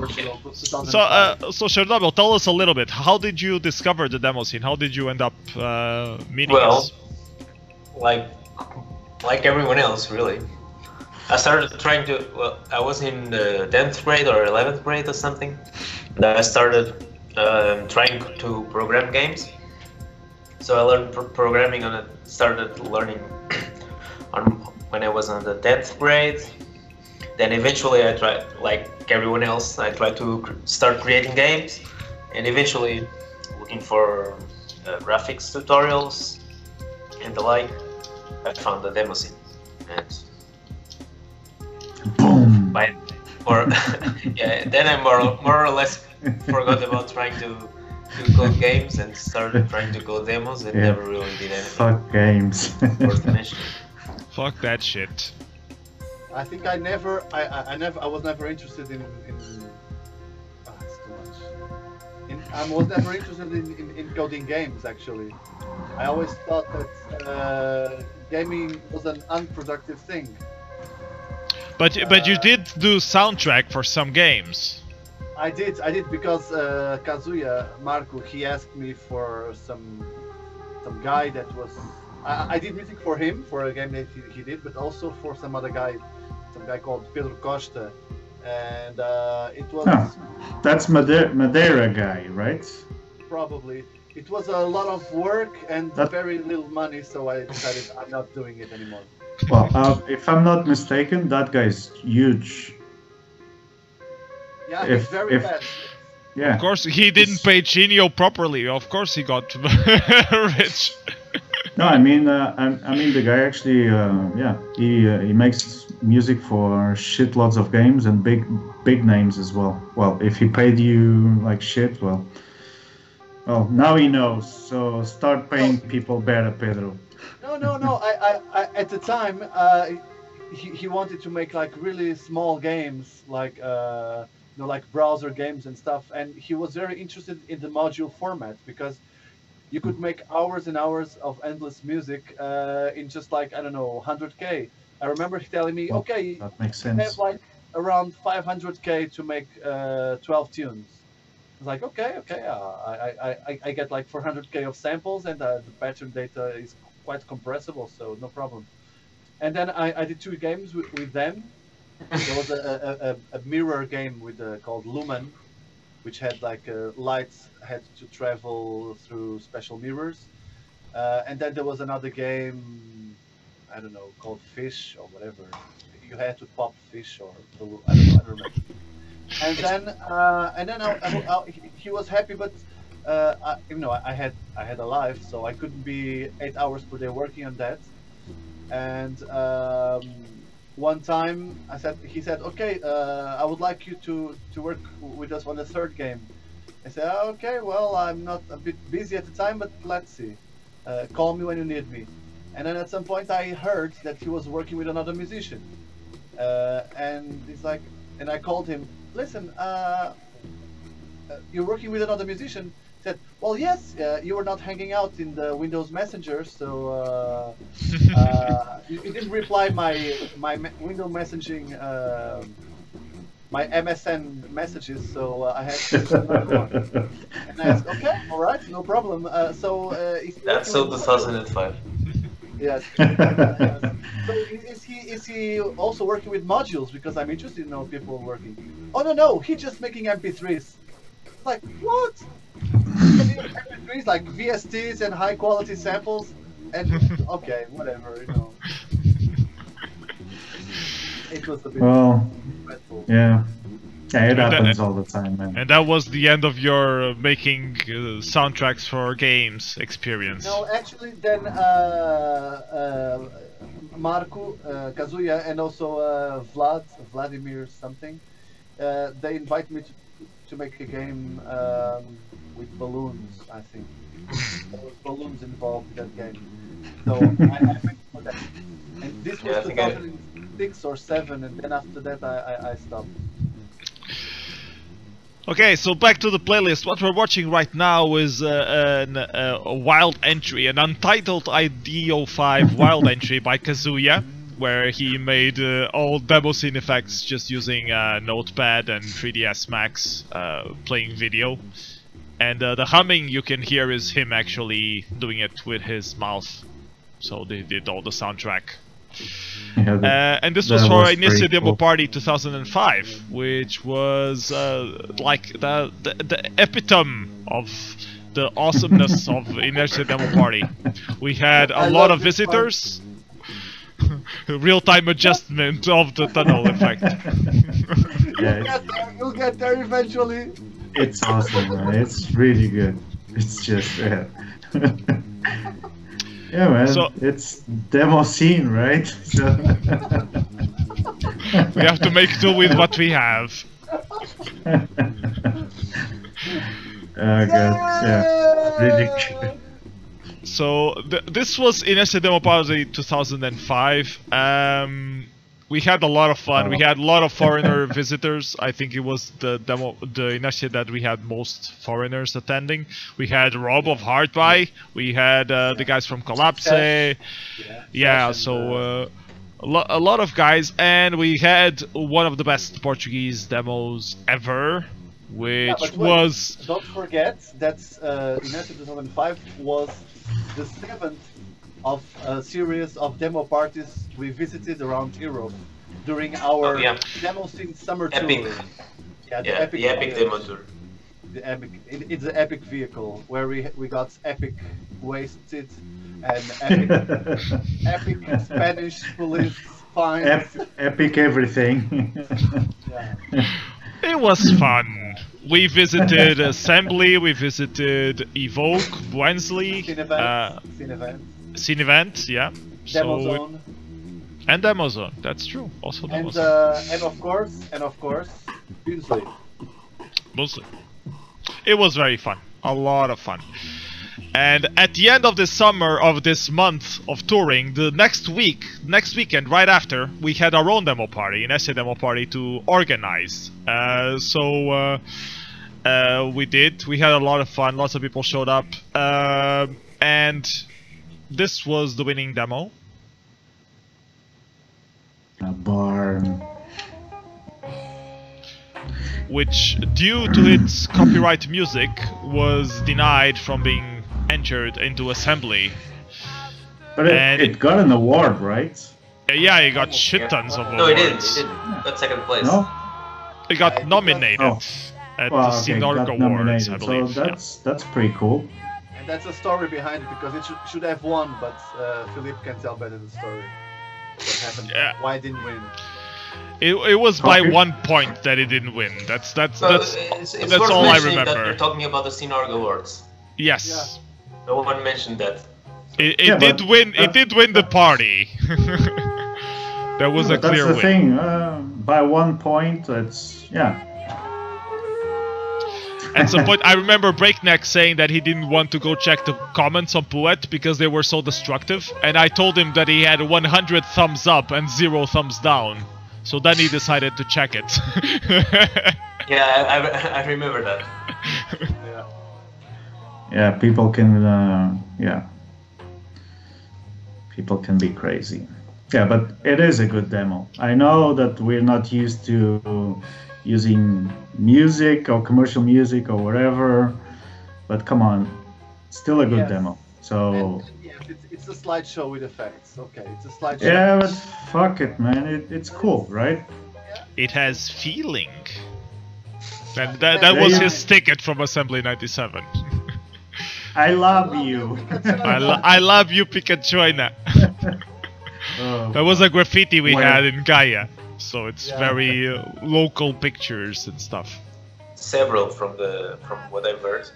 Portugal, 2005. So Chernobyl, tell us a little bit. How did you discover the demo scene? How did you end up meeting us? Like everyone else, really. I started trying to. Well, I was in the 10th grade or 11th grade or something. And I started trying to program games. So I learned programming and I started learning when I was in the 10th grade. Then eventually I tried, like everyone else, I tried to start creating games, and eventually looking for graphics tutorials and the like, I found the demo scene. And boom! Yeah, then I more or less forgot about trying to code games and started trying to code demos and never really did anything. Fuck games. Fuck that shit. I think I was never interested in it's too much. I was never interested in coding games, actually. I always thought that gaming was an unproductive thing. But you did do soundtrack for some games. I did because Kazuya Marco, he asked me for some guy that was. I did music for him for a game that he did, but also for some guy called Pedro Costa, and it was. Oh, that's Madeira guy, right? Probably. It was a lot of work and very little money, so I decided I'm not doing it anymore. Well, if I'm not mistaken, that guy's huge. Yeah, he's very bad. Yeah. Of course, he didn't pay Jeenio properly. Of course, he got rich. No, I mean the guy actually, he makes music for shitloads of games and big names as well. Well, if he paid you like shit, well, now he knows. So start paying people better, Pedro. No. I at the time, he wanted to make like really small games, like like browser games and stuff, and he was very interested in the module format because you could make hours and hours of endless music in just like, I don't know, 100K. I remember he telling me, okay, that makes sense. You have like around 500K to make 12 tunes. I was like, okay, I get like 400K of samples, and the pattern data is quite compressible, so no problem. And then I did 2 games with them. There was a mirror game called Lumen, which had like lights had to travel through special mirrors, and then there was another game, I don't know, called Fish or whatever. You had to pop fish or I don't remember. And then he was happy, but I had a life, so I couldn't be 8 hours per day working on that. And one time he said, okay, I would like you to work with us on the 3rd game. I said, okay, well, I'm not a bit busy at the time, but let's see. Call me when you need me. And then at some point I heard that he was working with another musician. And he's like, and I called him, listen, you're working with another musician? He said, well, yes, you were not hanging out in the Windows Messenger, so you didn't reply my window messaging, my MSN messages, so I had to use another one. And I asked, okay, all right, no problem. That's so 2005. Yes. So is he also working with modules? Because I'm interested in how people are working. Oh no, he's just making MP3s. Like what? MP3s like VSTs and high quality samples, and okay, whatever, It was a bit dreadful. Yeah, it happens all the time, man. And that was the end of your making soundtracks for games experience. No, actually, then Marco, Kazuya, and also Vladimir something, they invited me to make a game with balloons, I think. There was balloons involved in that game. So I went for that. And this was 2006 or 7, and then after that I stopped. Okay, so back to the playlist. What we're watching right now is a wild entry, an Untitled IDO5 wild entry by Kazuya, where he made all Demoscene effects just using Notepad and 3ds Max playing video. And the humming you can hear is him actually doing it with his mouth. So they did all the soundtrack. Yeah, and this was for Initial Demo Party 2005, which was like the epitome of the awesomeness of Initial Demo Party. We had a lot of visitors. Real-time adjustment of the tunnel effect. Yeah, you'll get there eventually. It's awesome, man. It's really good. It's just yeah, man. So, it's Demoscene, right? So we have to make do with what we have. Oh god, yeah, really good. So this was Initial Demo Party 2005. We had a lot of fun. We had a lot of foreigner visitors. I think it was the Initial that we had most foreigners attending. We had Rob of Hardby. We had the guys from Collapse. Yeah, so a lot of guys, and we had one of the best Portuguese demos ever. Which was... Don't forget that Initial 2005 was the 7th of a series of demo parties we visited around Europe during our Demoscene summer tour. Yeah, the epic demo tour. The epic, it's an epic vehicle where we got epic wasted and epic Spanish police fines. Epic everything. Yeah. It was fun. We visited Assembly, we visited Evoke, Wensley, Scene Event, yeah. Demozone. And Demozone, that's true. Also Demozone. And of course, Bunsley. It was very fun. A lot of fun. And at the end of this summer, of this month of touring, the next weekend, right after, we had our own demo party, an essay demo party to organize. We did. We had a lot of fun. Lots of people showed up. And this was the winning demo. A barn. Which, due to its copyright music, was denied from being entered into Assembly. But it got an award, right? Yeah, it got shit tons of awards. No, it didn't. It got second place. No? It got nominated at the Scene Awards, I believe. So that's pretty cool. And that's a story behind it, because it should have won, but Philippe can tell better the story. What happened? Yeah. Why it didn't win? It was by 1 point that it didn't win. That's all I remember. That you're talking about the Scene Awards. Yes. Yeah. No one mentioned that. It did win. It did win the party. That was a clear win. That's the thing. By 1 point, it's At some point, I remember Breakneck saying that he didn't want to go check the comments on Poet because they were so destructive, and I told him that he had 100 thumbs up and 0 thumbs down. So then he decided to check it. Yeah, I remember that. Yeah, people can people can be crazy. Yeah, but it is a good demo. I know that we're not used to using music or commercial music or whatever, but come on, still a good demo. So it's a slideshow with effects. Okay, it's a slideshow. Yeah, but fuck it, man. It's cool, right? It has feeling. That was his ticket from Assembly 97. I love you. I love you, Pikachu. That was a graffiti we had in Gaia, so it's very local pictures and stuff. Several from what I've heard.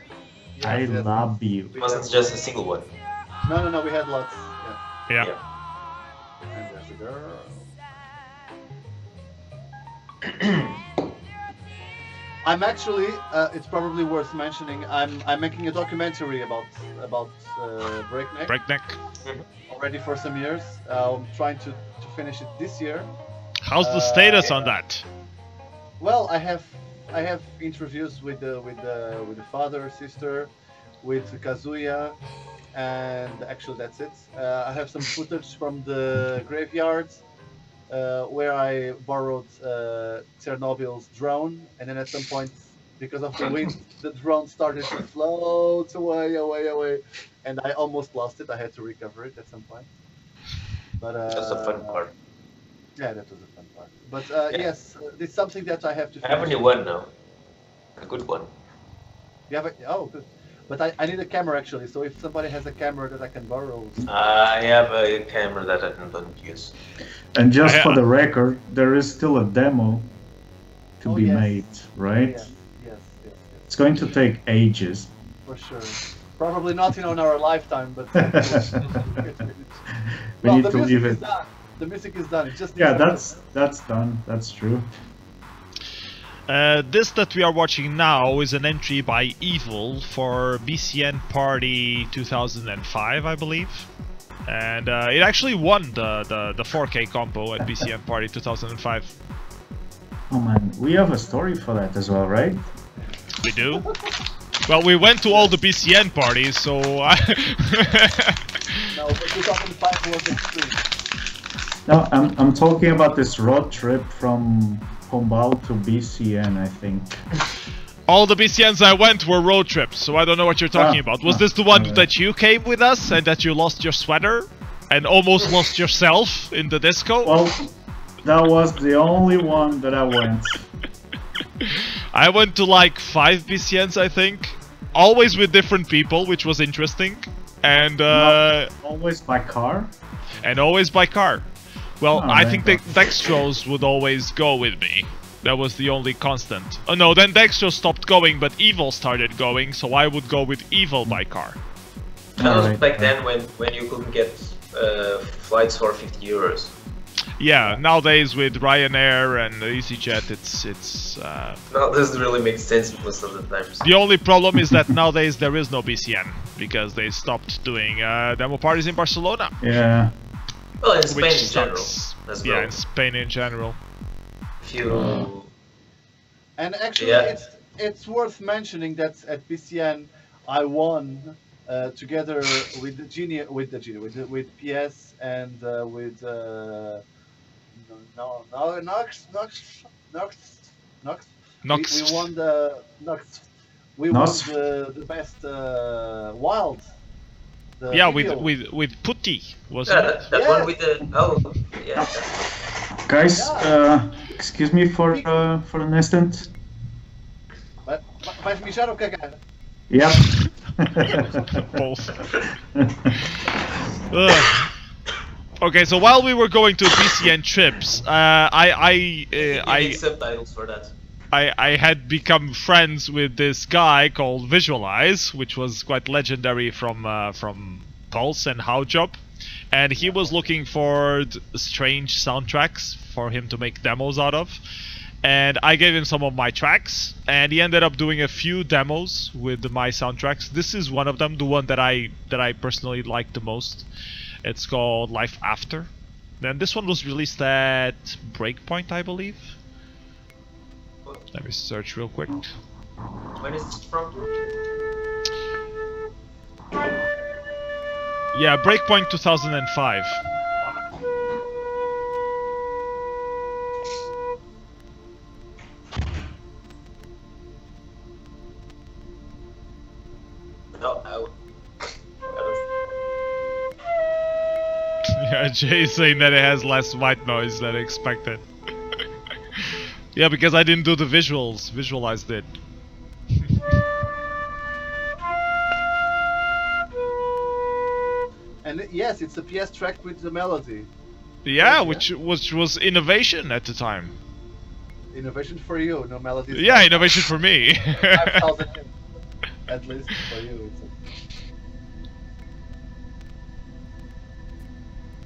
I love you. It wasn't just a single one. No, we had lots. Yeah. And there's a girl. I'm actually, it's probably worth mentioning, I'm making a documentary about Breakneck. Already for some years. I'm trying to finish it this year. How's the status on that? Well, I have interviews with the father, sister, with Kazuya, and actually that's it. I have some footage from the graveyard, where I borrowed Chernobyl's drone, and then at some point, because of the wind, the drone started to float away, and I almost lost it. I had to recover it at some point. But that's the fun part. Yeah, that was a fun part. But yes, it's something that I have to. I have a new one now, a good one. You have a good. But I need a camera actually. So if somebody has a camera that I can borrow. I have a camera that I don't use. And just for the record, there is still a demo to be made, right? Yes. It's going to take ages. For sure. Probably not in our lifetime, but we need to leave it. The music is done. It just that's done. That's true. This that we are watching now is an entry by Evil for BCN Party 2005, I believe. And it actually won the 4K combo at BCN Party 2005. Oh man, we have a story for that as well, right? We do? Well, we went to all the BCN parties, so... No, but 2005 was extreme. No, I'm talking about this road trip from Pombal to BCN, I think. All the BCNs I went were road trips, so I don't know what you're talking about. Was this the one that you came with us and that you lost your sweater and almost lost yourself in the disco? Well, that was the only one that I went. I went to like 5 BCNs, I think. Always with different people, which was interesting. And always by car? And always by car. Well, I think the Dextros would always go with me. That was the only constant. Oh no, then Dextro stopped going, but Evil started going, so I would go with Evil by car. That was back then when you couldn't get flights for 50 euros. Yeah, nowadays with Ryanair and EasyJet, it's. No, this really makes sense most of the times. The only problem is that nowadays there is no BCN because they stopped doing demo parties in Barcelona. Yeah. Well, in Spain in general as well. Yeah, in Spain in general. And actually, it's worth mentioning that at BCN I won together with the jeenio, with PS and with Nox. We won the Nox. We won the best wild. Yeah, with Putty, wasn't it? That one with the Guys, excuse me for an instant. Vais mijar ou cagar? Yep. Both. Okay, so while we were going to BCN trips, I need subtitles for that. I had become friends with this guy called Visualize, which was quite legendary from Pulse and Howjob, and he was looking for strange soundtracks for him to make demos out of, and I gave him some of my tracks, and he ended up doing a few demos with my soundtracks. This is one of them, the one that I personally like the most. It's called Life After. Then this one was released at Breakpoint, I believe. Let me search real quick. When is this from? Yeah, Breakpoint 2005. No, Yeah, Jay's saying that it has less white noise than expected. Yeah, because I didn't do the visuals. Visualized it. And yes, it's a PS track with the melody. Yeah, which was innovation at the time. Innovation for you, no melody. Yeah, innovation for me. 5,000 at least for you.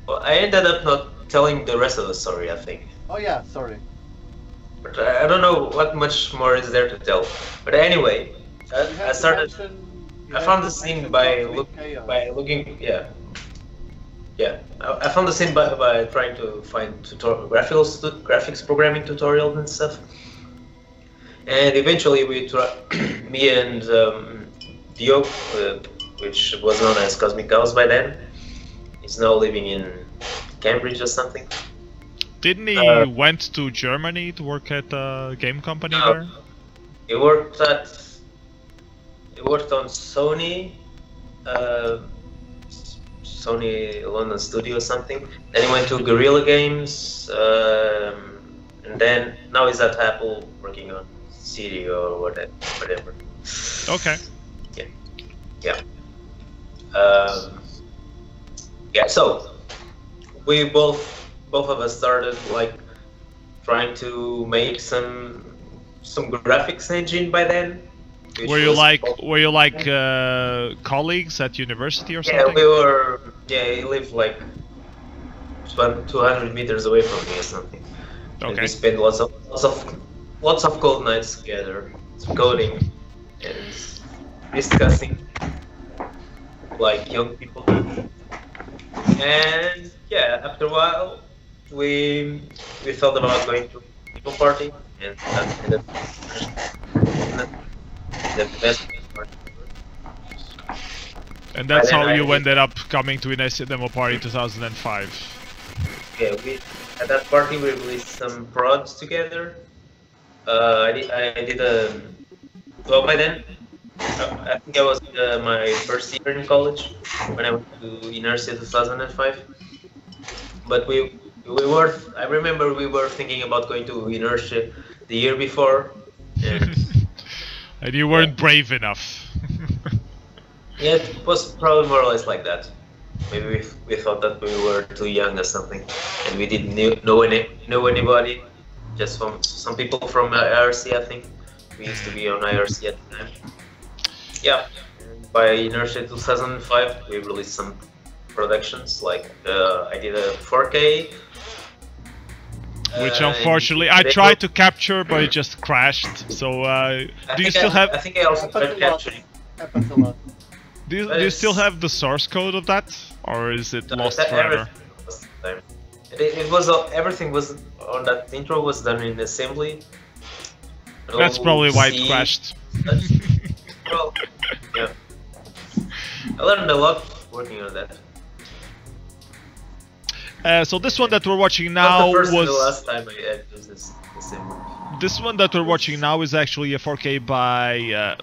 Well, I ended up not telling the rest of the story, I think. Oh yeah, sorry. But I don't know what much more is there to tell. But anyway, I started. I found the scene by looking. Yeah. I found the scene by trying to find graphics programming tutorials and stuff. And eventually, me and Dio, which was known as Cosmic Chaos by then, is now living in Cambridge or something. Didn't he went to Germany to work at a game company there? He worked on Sony, Sony London studio or something. Then he went to Guerrilla Games, and then now he's at Apple working on CD or whatever. Okay. Yeah. Yeah. So we both of us started like trying to make some graphics engine by then. Were you like colleagues at university or something? Yeah, we were. Yeah, he lived like 200 meters away from me or something. Okay. And we spent lots of cold nights together, coding and discussing like young people. And yeah, after a while, we thought about going to a people party, and that ended up the best party. And that's how you ended up coming to Inertia Demo Party 2005. Yeah, at that party we released some prods together. I did well by then. I think I was my first year in college when I went to Inertia 2005. But I remember we were thinking about going to Inertia the year before. And, and you weren't brave enough. Yeah, it was probably more or less like that. Maybe we thought that we were too young or something, and we didn't know anybody. Just from some people from IRC, I think. We used to be on IRC at the time. Yeah, and by Inertia 2005, we released some productions. Like I did a 4K. Which unfortunately I tried to capture, but it just crashed. So do you still have? I think I also tried capturing. Happens a lot. Do you still have the source code of that, or is it lost forever? It was everything was on that intro was done in assembly. That's probably why it crashed. Well, yeah. I learned a lot working on that. So this one that we're watching now was the last time I used this assembly. This one that we're watching now is actually a 4K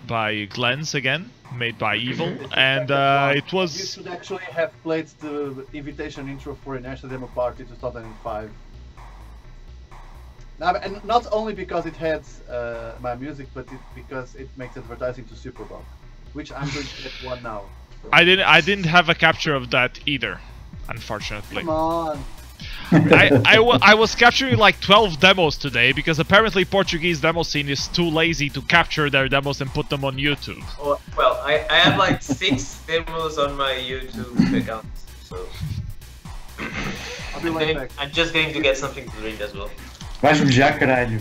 by Glens again, made by Evil, and it was. You should actually have played the invitation intro for Inertia Demo Party 2005. Now, and not only because it had my music, but because it makes advertising to Superbock, which I'm going to get one now. So. I didn't have a capture of that either, unfortunately. Come on. I was capturing like 12 demos today because apparently Portuguese demo scene is too lazy to capture their demos and put them on YouTube. Well, I have like 6 demos on my YouTube account, so I'll be right back. I'm just going to get something to drink as well. Vais mijar, caralho.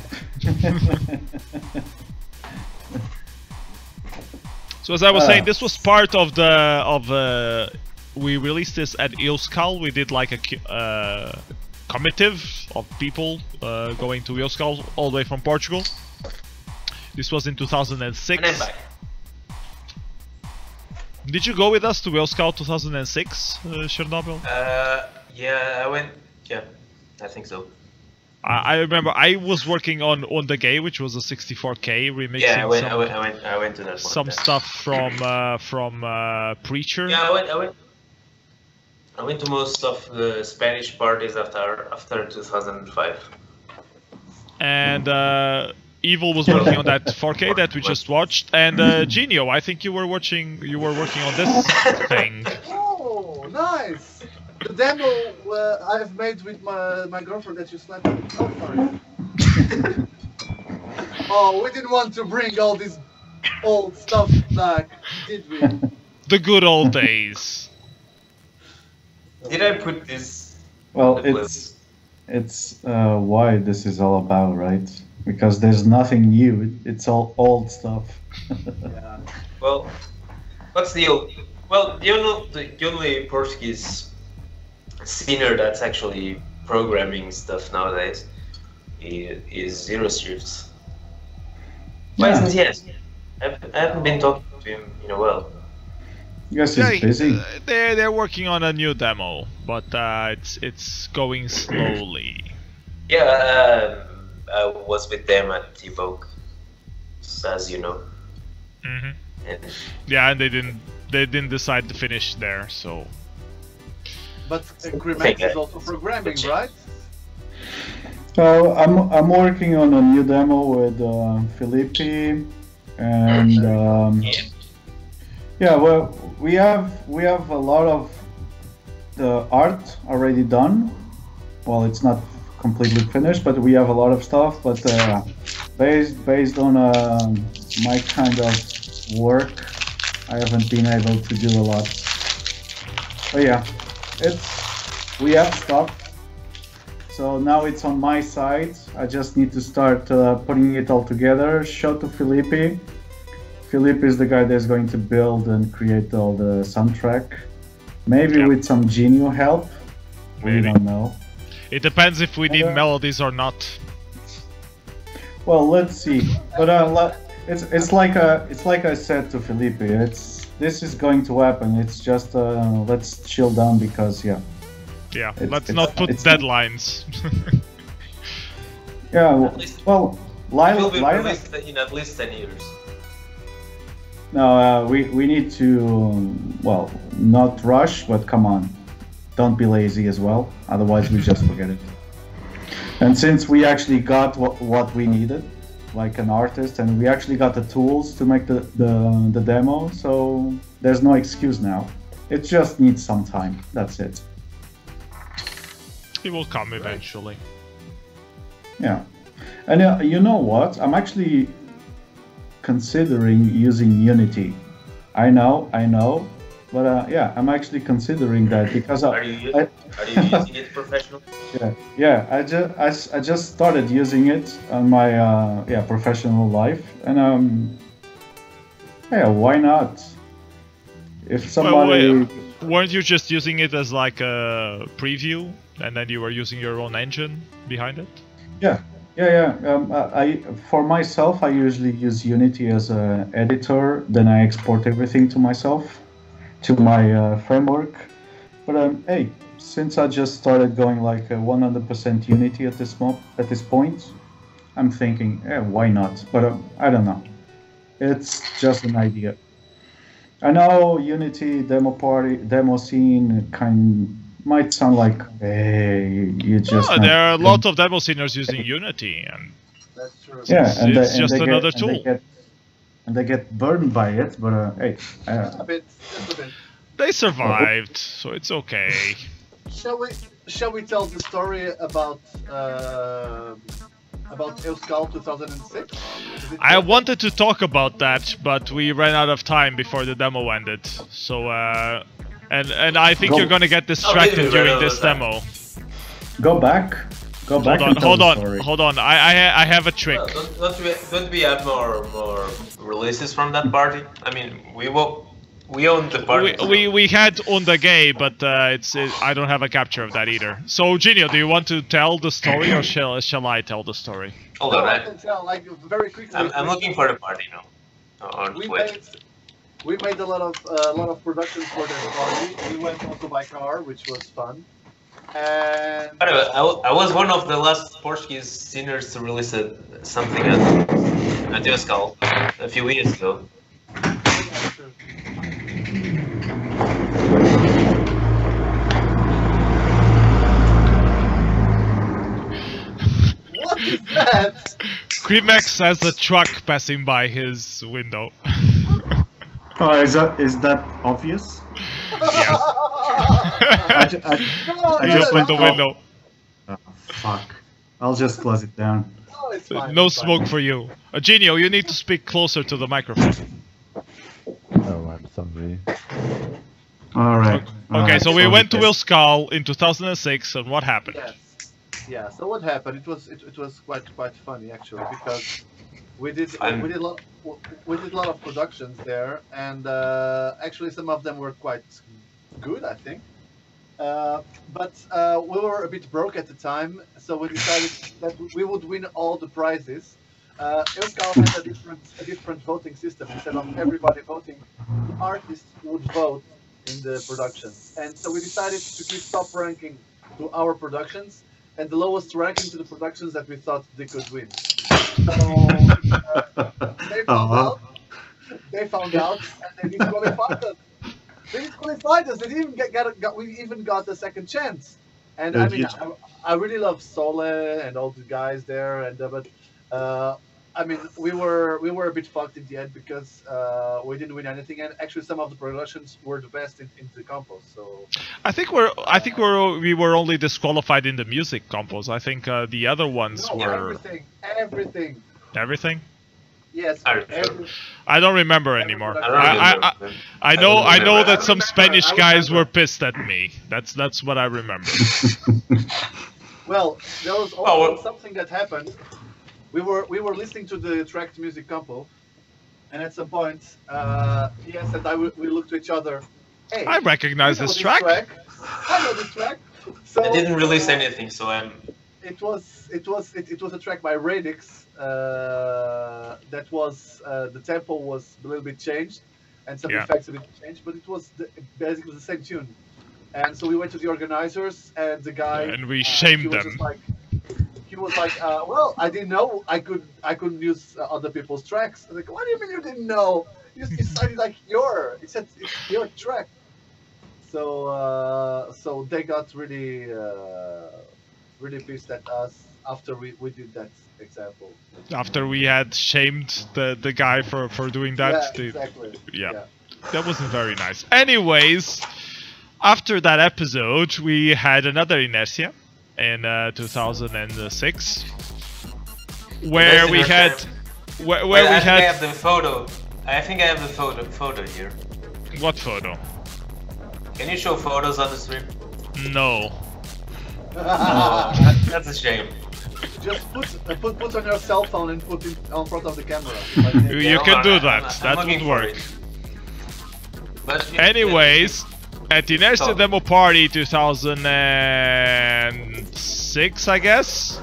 So as I was saying, this was part of the we released this at Euskal. We did like a committee of people going to Euskal all the way from Portugal. This was in 2006. And I'm back. Did you go with us to Euskal 2006, Chernobyl? Yeah, I went. Yeah, I think so. I remember I was working on the Gay, which was a 64K remixing. Yeah, I went to that one. Some stuff from Preacher. Yeah, I went to most of the Spanish parties after 2005. And Evil was working on that 4K that we just watched, and Jeenio, I think you were working on this thing. Oh, nice! The demo I've made with my girlfriend that you slapped. Oh, sorry. Oh, we didn't want to bring all this old stuff back, did we? The good old days. Did I put this? Well, it's why this is all about, right? Because there's nothing new. It's all old stuff. Yeah. Well, what's the old? Well, the only Portuguese scener that's actually programming stuff nowadays is s03e03. Why isn't he? Yes, I haven't been talking to him in a while. Yes, he's busy. They're working on a new demo, but it's going slowly. Yeah, I was with them at TPOLM, as you know. Mm-hmm. And yeah, and they didn't decide to finish there, so. But crmx is also programming, right? I'm working on a new demo with Felipe, and yeah, well, we have a lot of the art already done. Well, it's not completely finished, but we have a lot of stuff. But based on my kind of work, I haven't been able to do a lot. But yeah, we have stuff. So now it's on my side. I just need to start putting it all together. Show to Felipe. Felipe is the guy that's going to build and create all the soundtrack. Maybe with some jeenio help. We don't know. It depends if we need melodies or not. Well, let's see. But it's like I said to Felipe. This is going to happen. It's just let's chill down because yeah, let's not put deadlines. Yeah, well, it will be released in at least 10 years. No, we need to, well, not rush, but come on. Don't be lazy as well, otherwise we just forget it. And since we actually got what we needed, like an artist, and we actually got the tools to make the demo, so there's no excuse now. It just needs some time, that's it. It will come eventually. Yeah, and you know what? I'm actually considering using Unity. I know, but yeah, I'm actually considering that because are you using it professionally? Yeah. I just started using it on my professional life, and yeah, why not? If somebody weren't you just using it as like a preview, and then you were using your own engine behind it? Yeah. For myself, I usually use Unity as an editor. Then I export everything to myself, to my framework. But hey, since I just started going like 100% Unity at this point, I'm thinking, why not? But I don't know. It's just an idea. I know Unity demo scene might sound like, hey, you just. No, there are a lot of demo sceners using Unity, and that's true. Yeah, it's just another tool. And they get burned by it, but hey, a bit. They survived, so it's okay. Shall we tell the story about Euskal 2006? I wanted to talk about that, but we ran out of time before the demo ended. So and I think you're gonna get distracted during this demo. Go back. Hold on. I have a trick. Don't we have more releases from that party? I mean, we own the party. We had on the game, but I don't have a capture of that either. So Jeenio, do you want to tell the story, or shall I tell the story? Hold on, I can tell, like, very quickly. I'm looking for the party now. We made a lot of productions for that party. We went also by car, which was fun. And by the way, I was one of the last Portuguese singers to release something at Euskal a few years ago. What is that? crmx has a truck passing by his window. Oh, is that obvious? Yeah. I just went the window. Oh, fuck. I'll just close it down. Oh, it's fine, no it's smoke fine. for you. Jeenio, you need to speak closer to the microphone. Oh, I'm sorry. Alright. Okay, so we went to Euskal in 2006, and what happened? Yes. Yeah. So what happened? It was quite funny actually, because we did a lot of productions there, and actually some of them were quite good, I think. But we were a bit broke at the time, so we decided that we would win all the prizes. Euskal had a different voting system. Instead of everybody voting, the artists would vote in the productions. And so we decided to give top ranking to our productions, and the lowest ranking to the productions that we thought they could win. So they found out, and they disqualified us. They disqualified us. They didn't even we even got a second chance. And I mean, I really love Sole and all the guys there, and but I mean, we were a bit fucked in the end because we didn't win anything, and actually some of the productions were the best in the compos. So I think we were only disqualified in the music compos. I think the other ones were everything. Yes, I don't remember anymore. I know that some Spanish guys were pissed at me. That's what I remember. Well, there was also something that happened. We were listening to the tracked music compo, and at some point, yes, and we looked to each other. Hey, I recognize this track. I know this track. So I didn't release anything, so I'm. It was a track by Radix. That was the tempo was a little bit changed, and some effects a bit changed, but it was basically the same tune. And so we went to the organizers, and the guy and we shamed them. He was like, well, I didn't know I couldn't use other people's tracks. I was like, what do you mean you didn't know? You decided like it said it's your track. So they got really pissed at us after we did that example. After we had shamed the guy for doing that. Yeah, exactly. Yeah, that wasn't very nice. Anyways, after that episode, we had another Inertia in 2006, where we had I have the photo. I think I have the photo here. What photo? Can you show photos on the stream? No. That's a shame. Just put on your cell phone and put it on front of the camera. You can do that. That would work. Anyways, at the Inertia Demo Party 2006, I guess,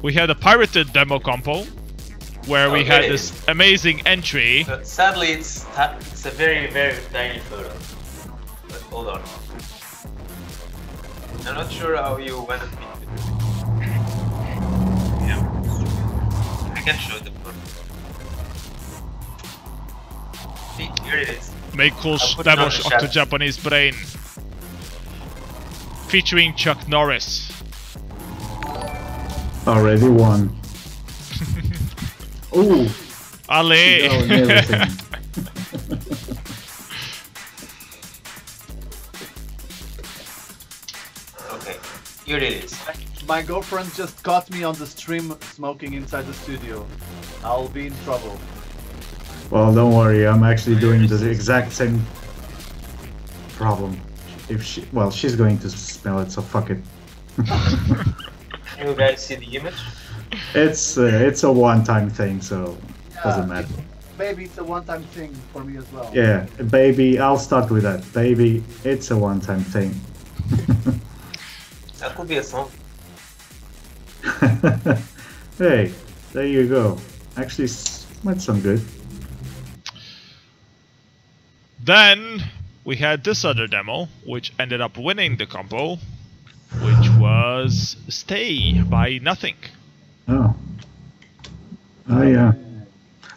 we had a pirated demo compo where we had this amazing entry. Sadly, it's a very, very tiny photo. But hold on. I'm not sure how you went to meet it. Yeah. I can show the photo. See, here it is. Make cool demos of the Japanese brain. Featuring Chuck Norris. Already won. Ooh. Ale. Okay, here it is. My girlfriend just caught me on the stream smoking inside the studio. I'll be in trouble. Well, don't worry. I'm actually doing the exact same problem. She's going to smell it, so fuck it. You guys see the image? It's a one-time thing, so it doesn't matter. Baby, it's a one-time thing for me as well. Yeah, baby, I'll start with that. Baby, it's a one-time thing. That could be a song. Hey, there you go. Actually, might sound good. Then we had this other demo, which ended up winning the compo, which was Stay by Nothing. Oh. Oh yeah.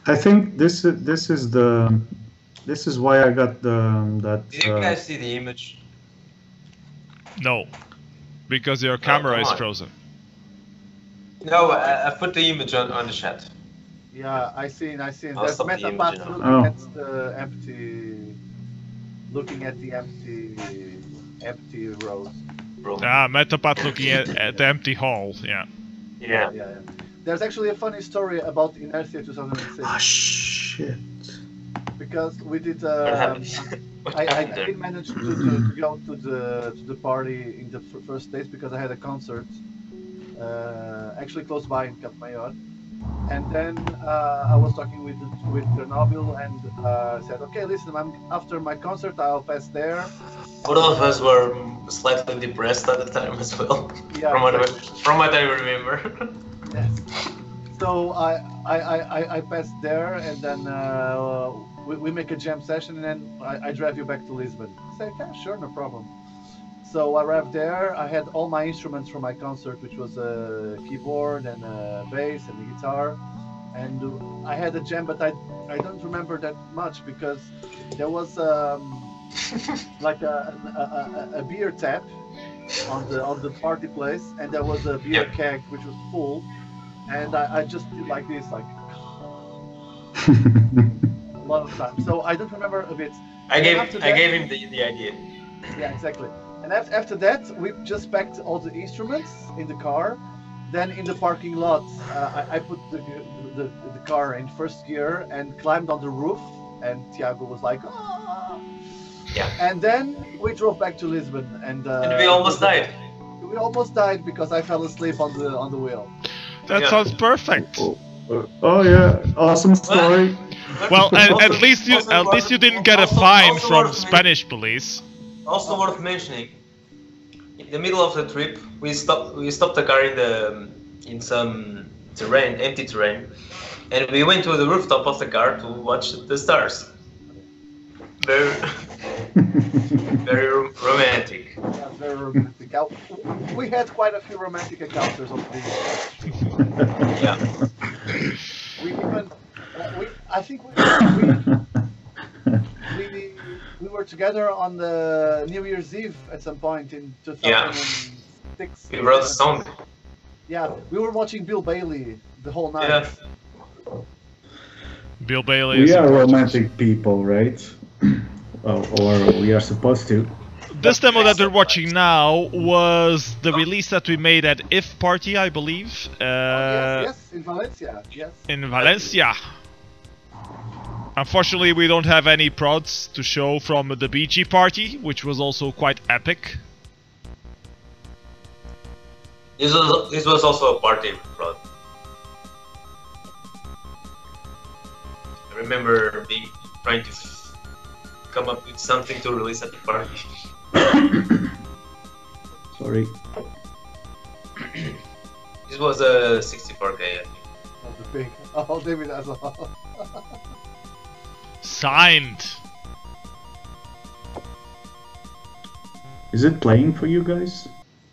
I think this is why I got that. Did you guys see the image? No, because your camera is frozen. No, I put the image on the chat. Yeah, I seen. There's Metapath looking at the empty rows. Metapath looking at the empty hall. Yeah. Yeah. There's actually a funny story about Inertia 2006. Oh shit! Because we did. I didn't manage to go to the party in the first days because I had a concert, actually close by in Catmayor. And then I was talking with Chernobyl and said, okay, listen, after my concert, I'll pass there. Both of us were slightly depressed at the time as well. Yeah, from what I remember. Yes. So I passed there, and then we make a jam session, and then I drive you back to Lisbon. I said, yeah, sure, no problem. So I arrived there. I had all my instruments from my concert, which was a keyboard and a bass and a guitar. And I had a jam, but I don't remember that much because there was like a beer tap on the party place, and there was a beer keg which was full, and I just did like this, like a lot of times. So I don't remember a bit. I gave him the idea. Yeah, exactly. And after that, we just packed all the instruments in the car. Then in the parking lot, I put the car in first gear and climbed on the roof. And Tiago was like, "Ah!" Yeah. And then we drove back to Lisbon, and we almost died. We almost died because I fell asleep on the wheel. That sounds perfect. Oh yeah, awesome story. Well, at least you didn't get a fine from Spanish police. Also worth mentioning, in the middle of the trip, we stopped the car in some terrain, empty terrain, and we went to the rooftop of the car to watch the stars. Very, very romantic. Yeah, very romantic. We had quite a few romantic encounters on the video. Yeah. We even, I think we were together on the New Year's Eve at some point in 2006. We wrote a song. Yeah, we were watching Bill Bailey the whole night. Yeah. Bill Bailey. We are romantic people, right? Or we are supposed to. This demo that we're watching now was the release that we made at IF Party, I believe. Yes, in Valencia. Yes. In Valencia. Unfortunately, we don't have any prods to show from the BG party, which was also quite epic. This was also a party prod. I remember trying to come up with something to release at the party. Sorry. This was a 64K, I think. Oh, the big. Oh, David as well. Signed. Is it playing for you guys?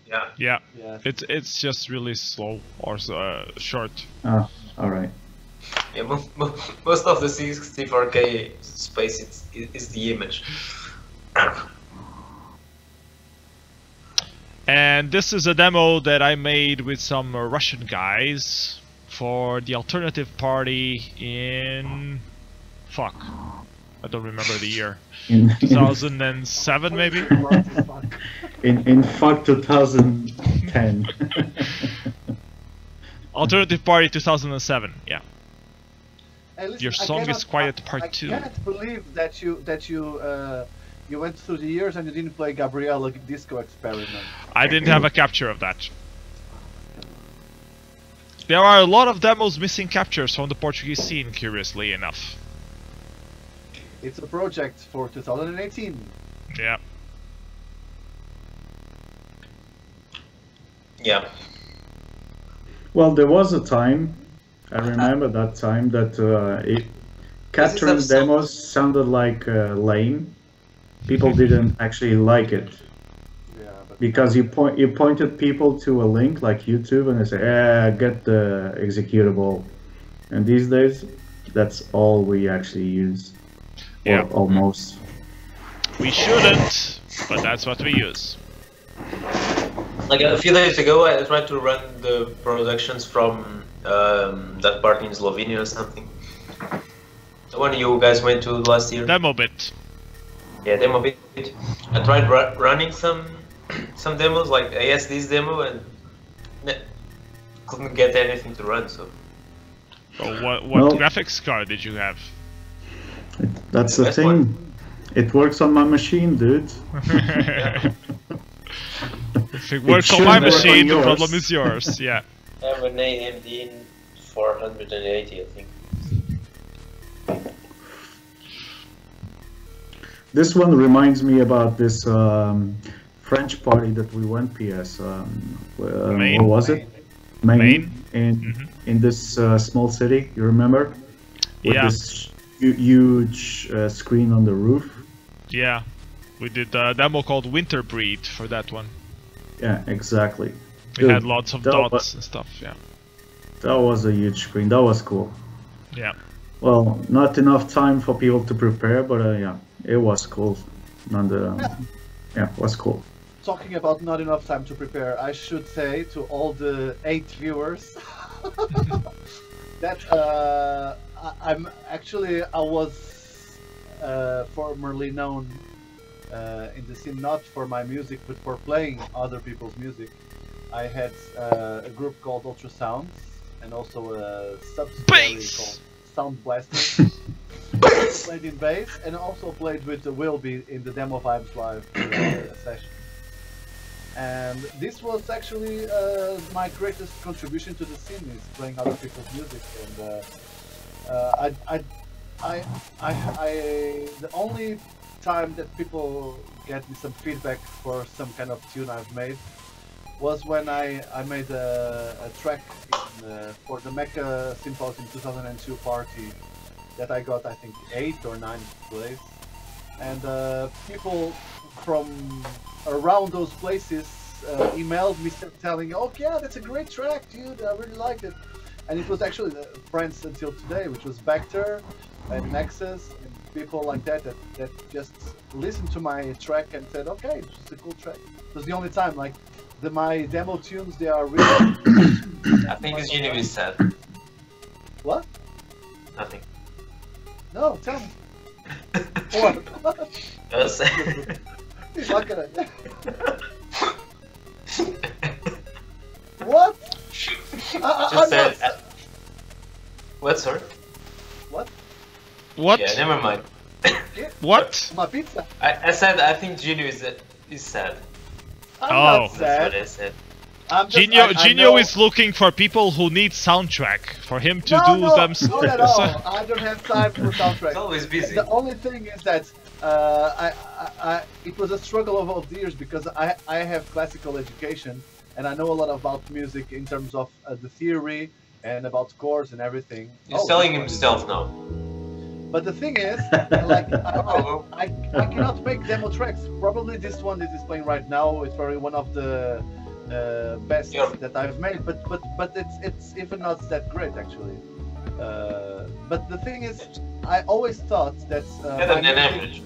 Yeah. Yeah. Yeah. It's just really slow or short. Ah, all right. Yeah, most of the 64K space is the image. And this is a demo that I made with some Russian guys for the alternative party in... Fuck. I don't remember the year. 2007 maybe? in fuck 2010. Alternative Party 2007, yeah. Hey, listen, Your song is Quiet Part 2. I can't believe that you went through the years and you didn't play Gabriela Disco Experiment. I didn't have a capture of that. There are a lot of demos missing captures from the Portuguese scene, curiously enough. It's a project for 2018. Yeah. Yeah. Well, there was a time, I remember that time, that capturing demos sounded like lame. People didn't actually like it. Yeah, but Because you pointed people to a link like YouTube and they say, get the executable. And these days, that's all we actually use. Yeah. Or almost. We shouldn't, but that's what we use. Like a few days ago, I tried to run the productions from that party in Slovenia or something. The one you guys went to last year. Demo bit. Yeah, demo bit. I tried running some demos, like ASD's demo, and couldn't get anything to run. So. So what Well, graphics card did you have? That's the Best thing. one. It works on my machine, dude. If it works on my machine, the problem is yours. Yeah. I have an AMD 480, I think. This one reminds me about this French party that we went PS. Maine? What was it? Maine. Maine? In this small city, you remember? With Yeah. this huge screen on the roof. Yeah. We did a demo called Winter Breed for that one. Yeah, exactly. We had lots of dots and stuff, yeah. That was a huge screen, that was cool. Yeah. Well, not enough time for people to prepare, but yeah, it was cool. Yeah, it was cool. Talking about not enough time to prepare, I should say to all the 8 viewers that I was formerly known in the scene not for my music but for playing other people's music. I had a group called Ultrasounds and also a subsidiary called Sound Blaster. Played in bass and also played with the Wilby in the Demo Vibes Live session. And this was actually my greatest contribution to the scene, is playing other people's music. And the only time that people get me some feedback for some kind of tune I've made was when I made a track for the Mecca Symposium 2002 party that I got, I think, 8th or 9th place. And people from around those places emailed me telling, "Oh yeah, that's a great track, dude, I really liked it." And it was actually the friends until today, which was Vector and Nexus and people like that just listened to my track and said, "Okay, it's a cool track." It was the only time, like, my demo tunes, they are really... I think it's Jeenio is sad. What? Nothing. No, tell me. What? Yes. He's not gonna... What? Just said... What, sorry? What? What? Yeah, never mind. What? My pizza. I said I think Jeenio is sad. I'm not sad. That's what I said. Jeenio is looking for people who need soundtrack for him to do them. Not at all. I don't have time for soundtrack. It's always busy. The only thing is that it was a struggle of years because I have classical education and I know a lot about music in terms of the theory and about chords and everything. He's telling himself now. But the thing is, like, I cannot make demo tracks. Probably this one that is playing right now is probably one of the best that I've made. But it's even not that great actually. But the thing is, I always thought that better than average.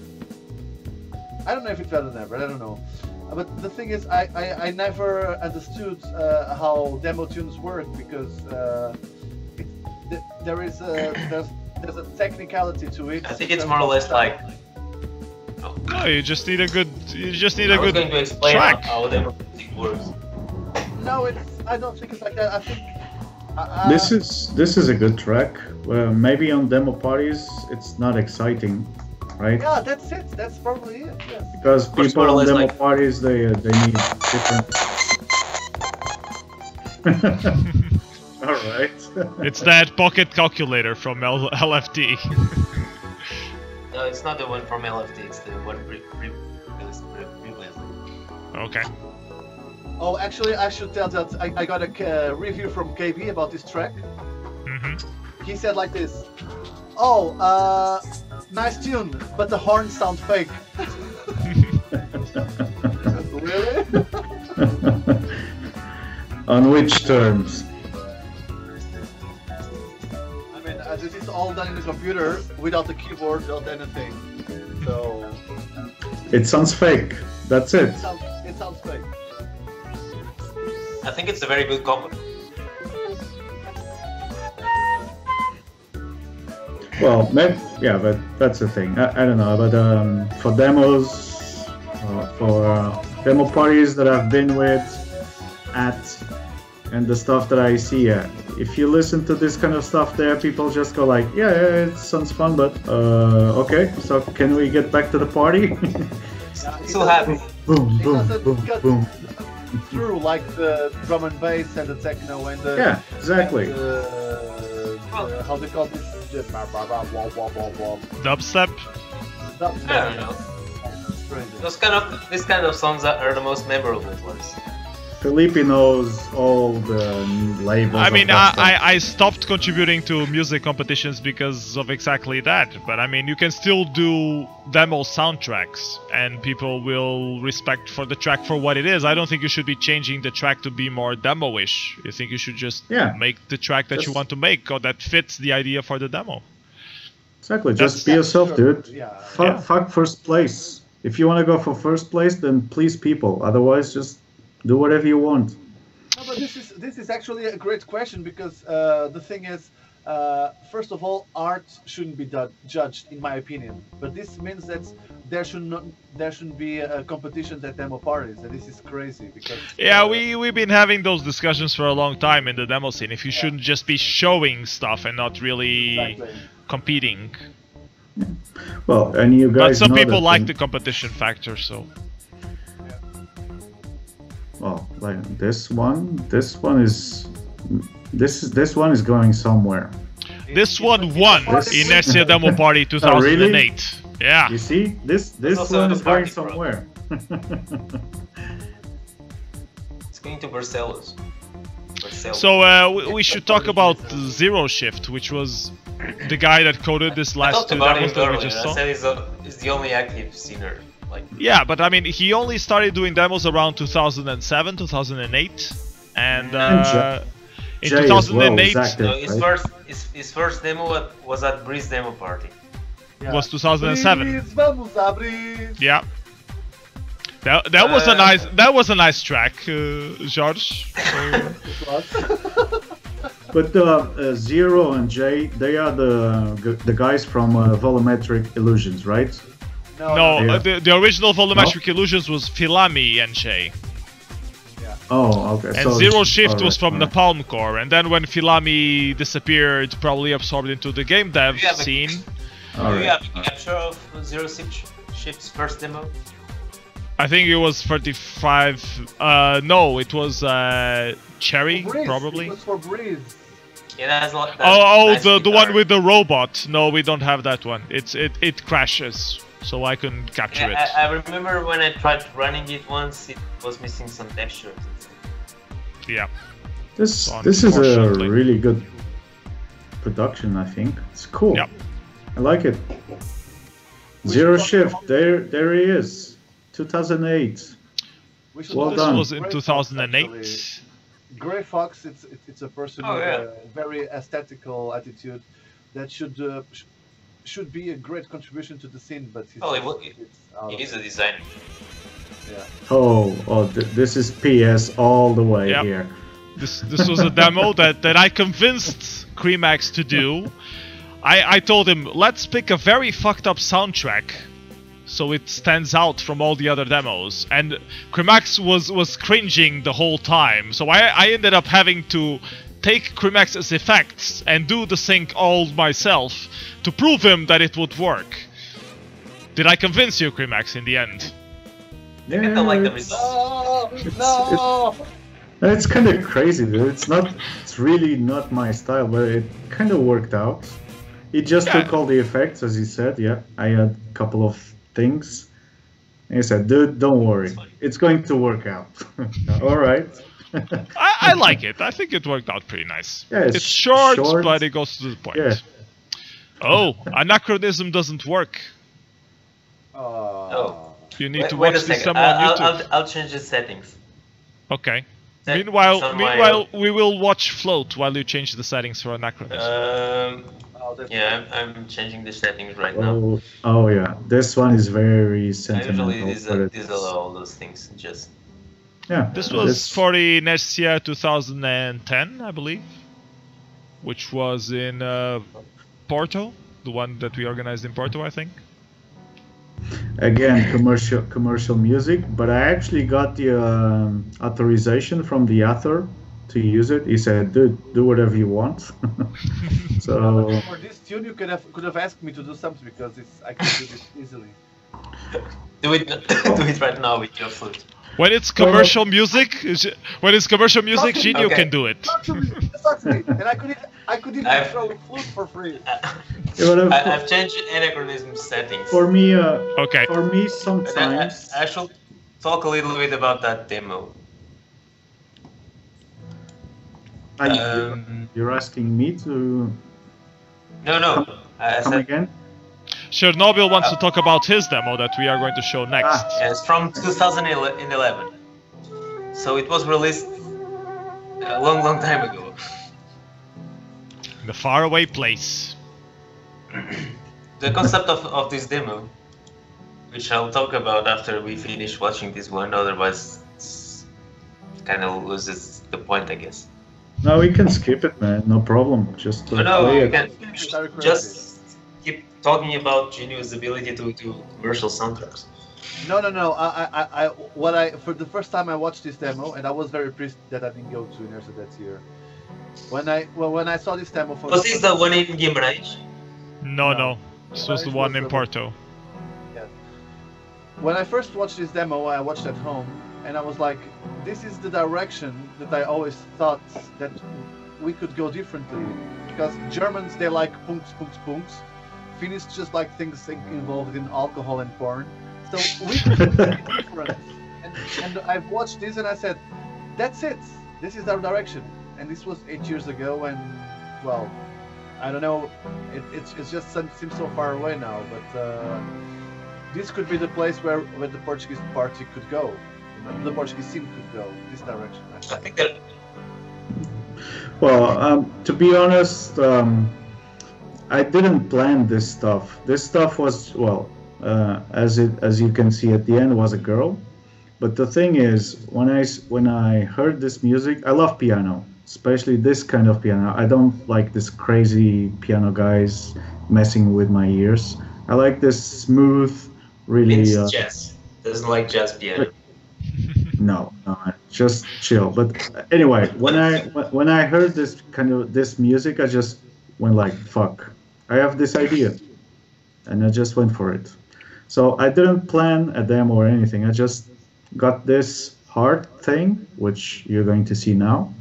I don't know if it's better than average. I don't know. But the thing is, I never understood how demo tunes work because there's a technicality to it. I think it's more or less like. No, you just need a good. You just need I a was good going to explain track. how demo music works. No, I don't think it's like that. I think. This is a good track. Maybe on demo parties it's not exciting, right? Yeah, that's it. That's probably it. Yes. Because people on demo parties they need different. All right. It's that pocket calculator from LFD. No, it's not the one from LFD. It's the one previously. Okay. Oh, actually, I should tell that I got a review from KB about this track. He said like this: "Oh, nice tune, but the horns sound fake." Really? On which terms? I mean, this is all done in the computer without the keyboard, without anything. So it sounds fake. That's it. It sounds fake. I think it's a very good combo. Well, maybe, yeah, but that's the thing. I don't know, but for demos, for demo parties that I've been with and the stuff that I see, if you listen to this kind of stuff there, people just go like, yeah, it sounds fun, but okay, so can we get back to the party? So happy. Boom, boom, boom, boom. Through like the drum and bass and the techno and the exactly. How they call this? Dubstep. I don't know. This kind of songs are the most memorable ones. Felipe knows all the labels. I mean, I stopped contributing to music competitions because of exactly that. But I mean, you can still do demo soundtracks, and people will respect for the track for what it is. I don't think you should be changing the track to be more demo-ish. I think you should just make the track that you want to make, or that fits the idea for the demo. Exactly. Just be yourself, dude. Fuck first place. If you want to go for first place, then please people. Otherwise, just do whatever you want. No, but this is actually a great question, because the thing is, first of all, art shouldn't be judged, in my opinion. But this means that there shouldn't be competitions at demo parties, and this is crazy. Because we've been having those discussions for a long time in the demo scene. If you shouldn't just be showing stuff and not really competing. Well, and you guys. But some people like the competition factor, so. Well, like this one is going somewhere. This one won Inertia Demo Party 2008. Oh, really? Yeah. You see, this one is going somewhere. It's going to Barcelos. So we should talk about Zero Shift, which was the guy that coded this last two demos that we just saw. I said he's the only active scener. Yeah, but I mean, he only started doing demos around 2007, 2008, and in 2008, his first demo was at Breeze Demo Party. Was 2007. Breeze. Yeah. That was a nice track, George. But Zero and Jay, they are the guys from Volumetric Illusions, right? No, the original Volumetric Illusions was Filami and Shay. Yeah. Oh, okay. And Zero Shift was from the Palm Core, and then when Filami disappeared, probably absorbed into the game dev scene. Do you have a capture of Zero Shift's first demo? I think it was 35. No, it was Cherry, probably. It was for Breeze. Yeah, that's the one with the robot. No, we don't have that one. It crashes. So I couldn't capture it. I remember when I tried running it once, it was missing some textures. Yeah. This is a really good production, I think. It's cool. Yeah. I like it. Zero Shift, there he is. 2008. Well done. This was in 2008. Grey Fox, it's a person with a very aesthetical attitude that should be a great contribution to the scene, but he's a designer. Yeah. Oh, this is PS all the way here. This was a demo that I convinced crmx to do. I told him, let's pick a very fucked up soundtrack so it stands out from all the other demos, and crmx was cringing the whole time, so I ended up having to take crmx's effects and do the sync all myself to prove him that it would work. Did I convince you, crmx, in the end? I don't like the results. No! It's kind of crazy, dude. It's really not my style, but it kind of worked out. He just took all the effects, as he said. Yeah, I had a couple of things. And he said, dude, don't worry. It's going to work out. All right. I like it. I think it worked out pretty nice. Yeah, it's short, but it goes to the point. Yeah. Oh, anachronism doesn't work. Oh. You need to watch this demo on YouTube. I'll change the settings. Okay. Meanwhile, we will watch Float while you change the settings for anachronism. Yeah, I'm changing the settings right now. Oh yeah, this one is very sentimental. I usually disallow all those things. Just this was for Inertia 2010, I believe, which was in Porto, the one that we organized in Porto, I think. Again, commercial music, but I actually got the authorization from the author to use it. He said, "Dude, do whatever you want." So for this tune, you could have asked me to do something, because I can do this easily. Do it right now with your flute. When it's commercial music, jeenio can do it. Talk to me. And I could even throw a flute for free. I've changed anachronism settings. For me, for me sometimes. I should talk a little bit about that demo. You're asking me to... No. I come said, again? Chernobyl wants to talk about his demo that we are going to show next. Yeah, it's from 2011. So it was released a long time ago. The faraway place. The concept of this demo, which I'll talk about after we finish watching this one, otherwise it's kind of loses the point, I guess. No, we can skip it, man. No problem. Just play it. Can just keep talking about Jeenio's ability to do commercial soundtracks. No. For the first time I watched this demo, and I was very pleased that I didn't go to Inertia that year. When I saw this demo for... Was this the one in Guimarães? No. This was the one in Porto. Yeah. When I first watched this demo, I watched at home, and I was like, this is the direction that I always thought that we could go differently. Because Germans, they like punks. Finnish just like things involved in alcohol and porn. So we could do something different. And I've watched this and I said, that's it. This is our direction. And this was 8 years ago, and well, I don't know. It just seems so far away now. But this could be the place where the Portuguese party could go. The Portuguese scene could go this direction. I think that. Well, to be honest, I didn't plan this stuff. This stuff was, well, as you can see at the end, was a girl. But the thing is, when I heard this music, I love piano, especially this kind of piano. I don't like this crazy piano guys messing with my ears. I like this smooth, really. It's jazz. Doesn't like jazz piano. No, just chill. But anyway, when I heard this music, I just went like, fuck, I have this idea, and I just went for it. So I didn't plan a demo or anything. I just got this heart thing, which you're going to see now.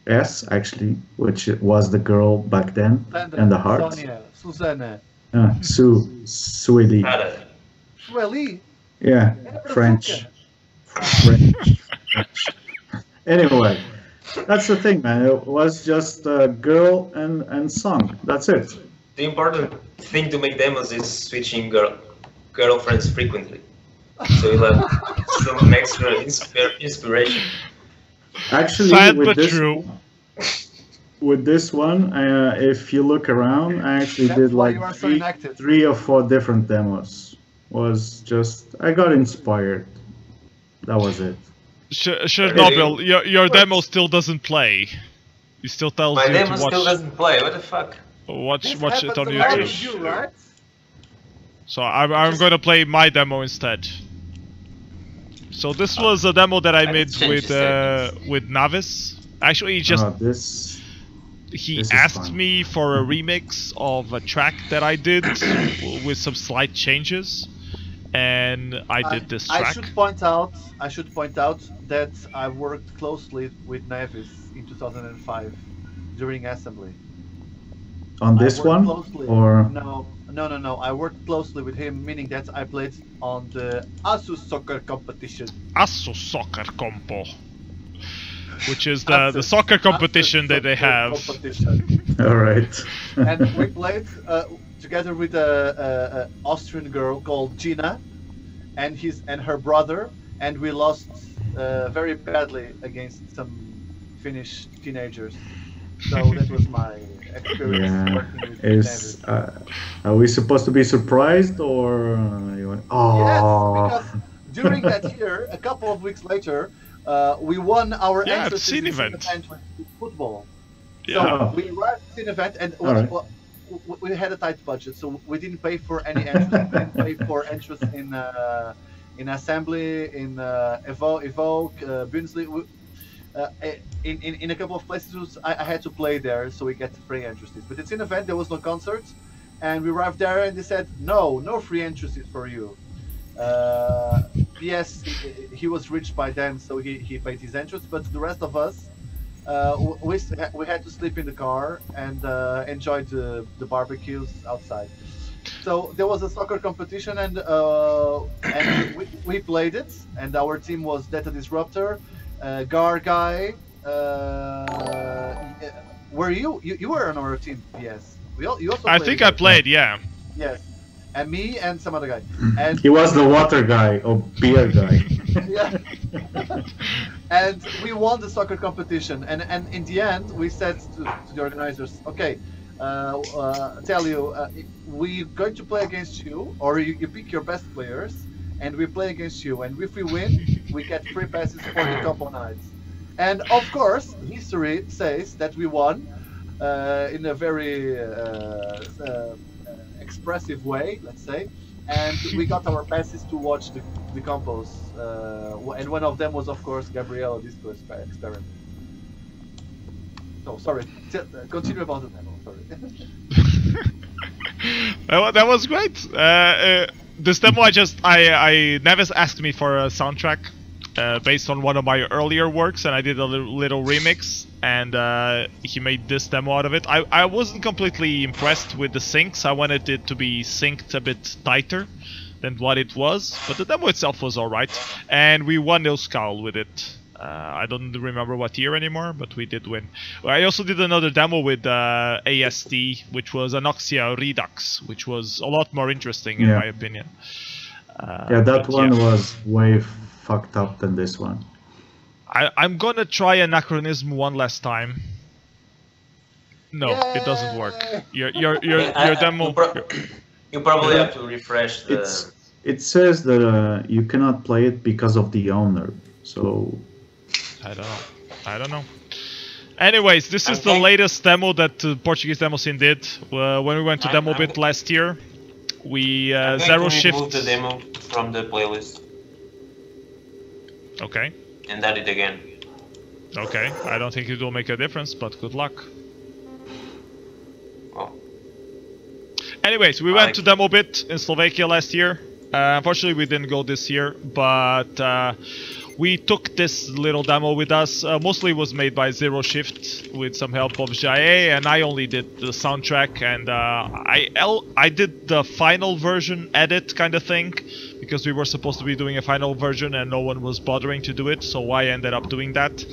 S, actually, which was the girl back then, and the heart. Sonia, Susanna. Sueli. Sueli. Yeah, French. Anyway, that's the thing, man. It was just a girl and song. That's it. The important thing to make demos is switching girlfriends frequently. So you'll have some extra inspiration. Actually, sad but true. With this one, if you look around, I actually did like three or four different demos. Was just, I got inspired. That was it. Chernobyl, your demo still doesn't play. He still tells you to watch. My demo still doesn't play. What the fuck? Watch it on YouTube. You, right? So I'm going to play my demo instead. So this was a demo that I made with Navis. Actually, he asked me for a remix of a track that I did with some slight changes, and I did this track. I should point out that I worked closely with Navis in 2005 during assembly. On this one, closely. Or no. I worked closely with him, meaning that I played on the ASUS soccer competition. ASUS soccer compo, which is the soccer competition that they have. All right. And we played together with a Austrian girl called Gina, and her brother, and we lost very badly against some Finnish teenagers. So that was my experience working with David. Are we supposed to be surprised, or you went, oh? Yes, because during that year, a couple of weeks later, we won our entrance to the event with football. Yeah. So we arrived at the event, and we had a tight budget, so we didn't pay for any entrance. We didn't pay for entrance in assembly, in Evoke, Bunsley. In a couple of places, I had to play there, so we get free entrances. But it's an event, there was no concert, and we arrived there, and they said, no free entrances for you. Yes, he was rich by then, so he paid his entrance, but the rest of us, we had to sleep in the car and enjoy the barbecues outside. So there was a soccer competition, and we played it, and our team was Data Disruptor, Gar Guy, were you were on our team? Yes. You also I think I played, yeah. Yes. And me and some other guy. And he was the water guy or beer guy. yeah. And we won the soccer competition. And in the end, we said to the organizers, okay, tell you, we're going to play against you, or you pick your best players, and we play against you. And if we win, we get free passes for the combo nights. And of course, history says that we won in a very expressive way, let's say, and we got our passes to watch the combos, and one of them was, of course, Gabriella Disco experiment. So sorry, continue about the demo. Sorry. That was great. This demo, I Nevis asked me for a soundtrack based on one of my earlier works, and I did a little remix, and he made this demo out of it. I wasn't completely impressed with the syncs. I wanted it to be synced a bit tighter than what it was, but the demo itself was alright, and we won Euskal with it. I don't remember what year anymore, but we did win. I also did another demo with AST, which was Anoxia Redux, which was a lot more interesting in my opinion. Yeah, that one was way fucked up than this one. I'm gonna try Anachronism one last time. No, it doesn't work. Your demo. You probably have to refresh the. It says that you cannot play it because of the owner. So. I don't know. Anyways, this is the latest demo that Portuguese Demoscene did. When we went to DemoBit last year, we zero shift. Remove the demo from the playlist. Okay. And add it again. Okay. I don't think it will make a difference, but good luck. Well. Anyways, we went to DemoBit in Slovakia last year. Unfortunately, we didn't go this year, but we took this little demo with us. Mostly it was made by Zero Shift with some help of Jae, and I only did the soundtrack, and I did the final version edit kind of thing, because we were supposed to be doing a final version and no one was bothering to do it, so I ended up doing that.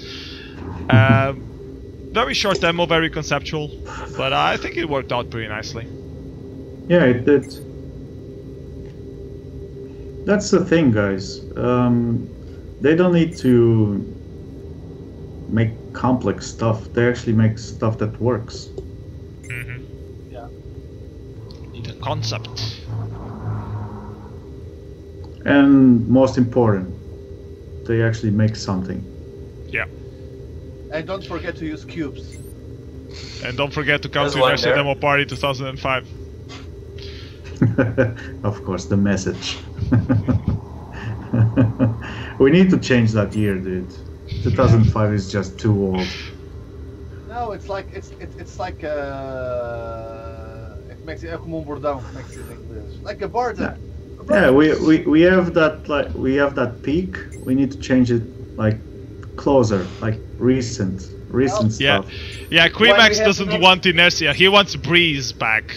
Very short demo, very conceptual, but I think it worked out pretty nicely. Yeah, it did. That's the thing, guys. They don't need to make complex stuff. They actually make stuff that works. Mm-hmm. Yeah. The concept. And most important, they actually make something. Yeah. And don't forget to use cubes. And don't forget to come to National Demo Party 2005. Of course, the message. We need to change that year, dude. 2005 is just too old. No, it's like it makes it como bordão, makes it like a barda. Yeah, we have that peak. We need to change it like closer, like recent stuff. Yeah, crmx doesn't want inertia. He wants breeze back.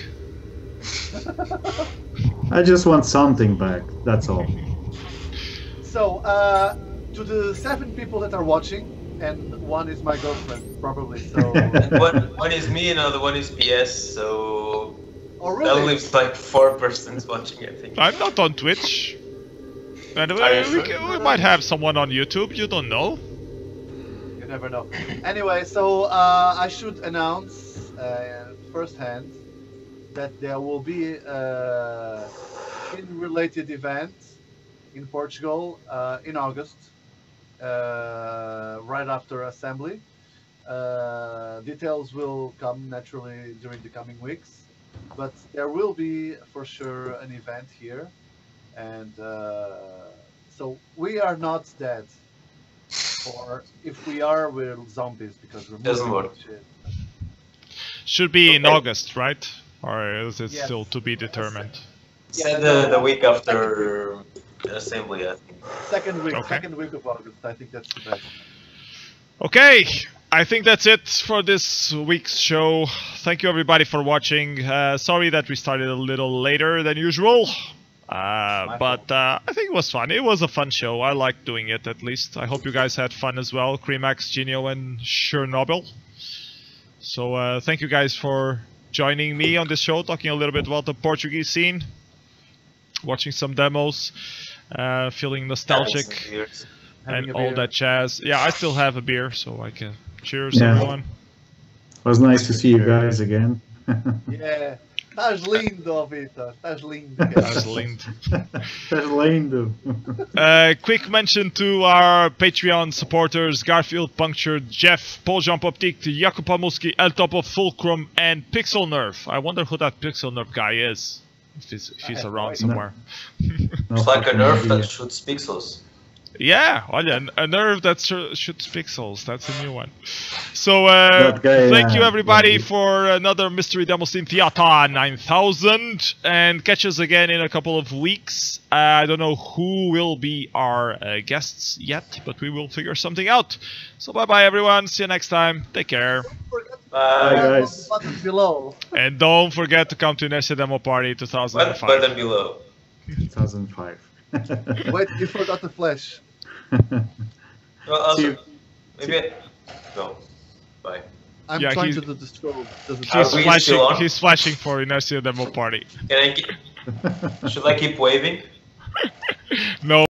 I just want something back. That's all. So, to the 7 people that are watching, and one is my girlfriend, probably. So. one is me, and another one is PS. So. Oh, really? That leaves like 4 persons watching, I think. I'm not on Twitch. And we might have someone on YouTube. You don't know. You never know. Anyway, so I should announce firsthand that there will be a related event in Portugal in August, right after assembly. Details will come naturally during the coming weeks, but there will be for sure an event here, and so we are not dead, or if we are, we're zombies because we're doesn't work. Shit. Should be in August, right? Or is it still to be determined? Yeah, the week after assembly, I think. Second week of August. I think that's the best. Okay, I think that's it for this week's show. Thank you everybody for watching. Sorry that we started a little later than usual. But I think it was fun. It was a fun show. I liked doing it, at least. I hope you guys had fun as well. crmx, Jeenio, and Chernobyl. So thank you guys for joining me on this show, talking a little bit about the Portuguese scene, watching some demos, feeling nostalgic, and all that jazz. Yeah, I still have a beer, so I can cheers, everyone. It was nice to see you guys again. Yeah. Estás lindo, Vitor. Estás lindo. Estás lindo. Estás lindo. Quick mention to our Patreon supporters: Garfield Punctured, Jeff, Paul Jean Baptiste, Jakub Pamuski, El Topo, Fulcrum, and Pixel Nerf. I wonder who that Pixel Nerf guy is. If he's around somewhere. It's like a nerf that shoots pixels. Yeah, a nerve that shoots pixels. That's a new one. So, thank you everybody for another Mystery Demoscene Theater 9000, and catch us again in a couple of weeks. I don't know who will be our guests yet, but we will figure something out. So, bye-bye everyone. See you next time. Take care. Bye, guys. Below. And don't forget to come to Inertia Demo Party 2005. What button below? 2005. Wait, you forgot the flash. Well, also, maybe no. Bye. I'm trying to do the strobe. He's flashing for Inertia Demo Party. Should I keep waving? No.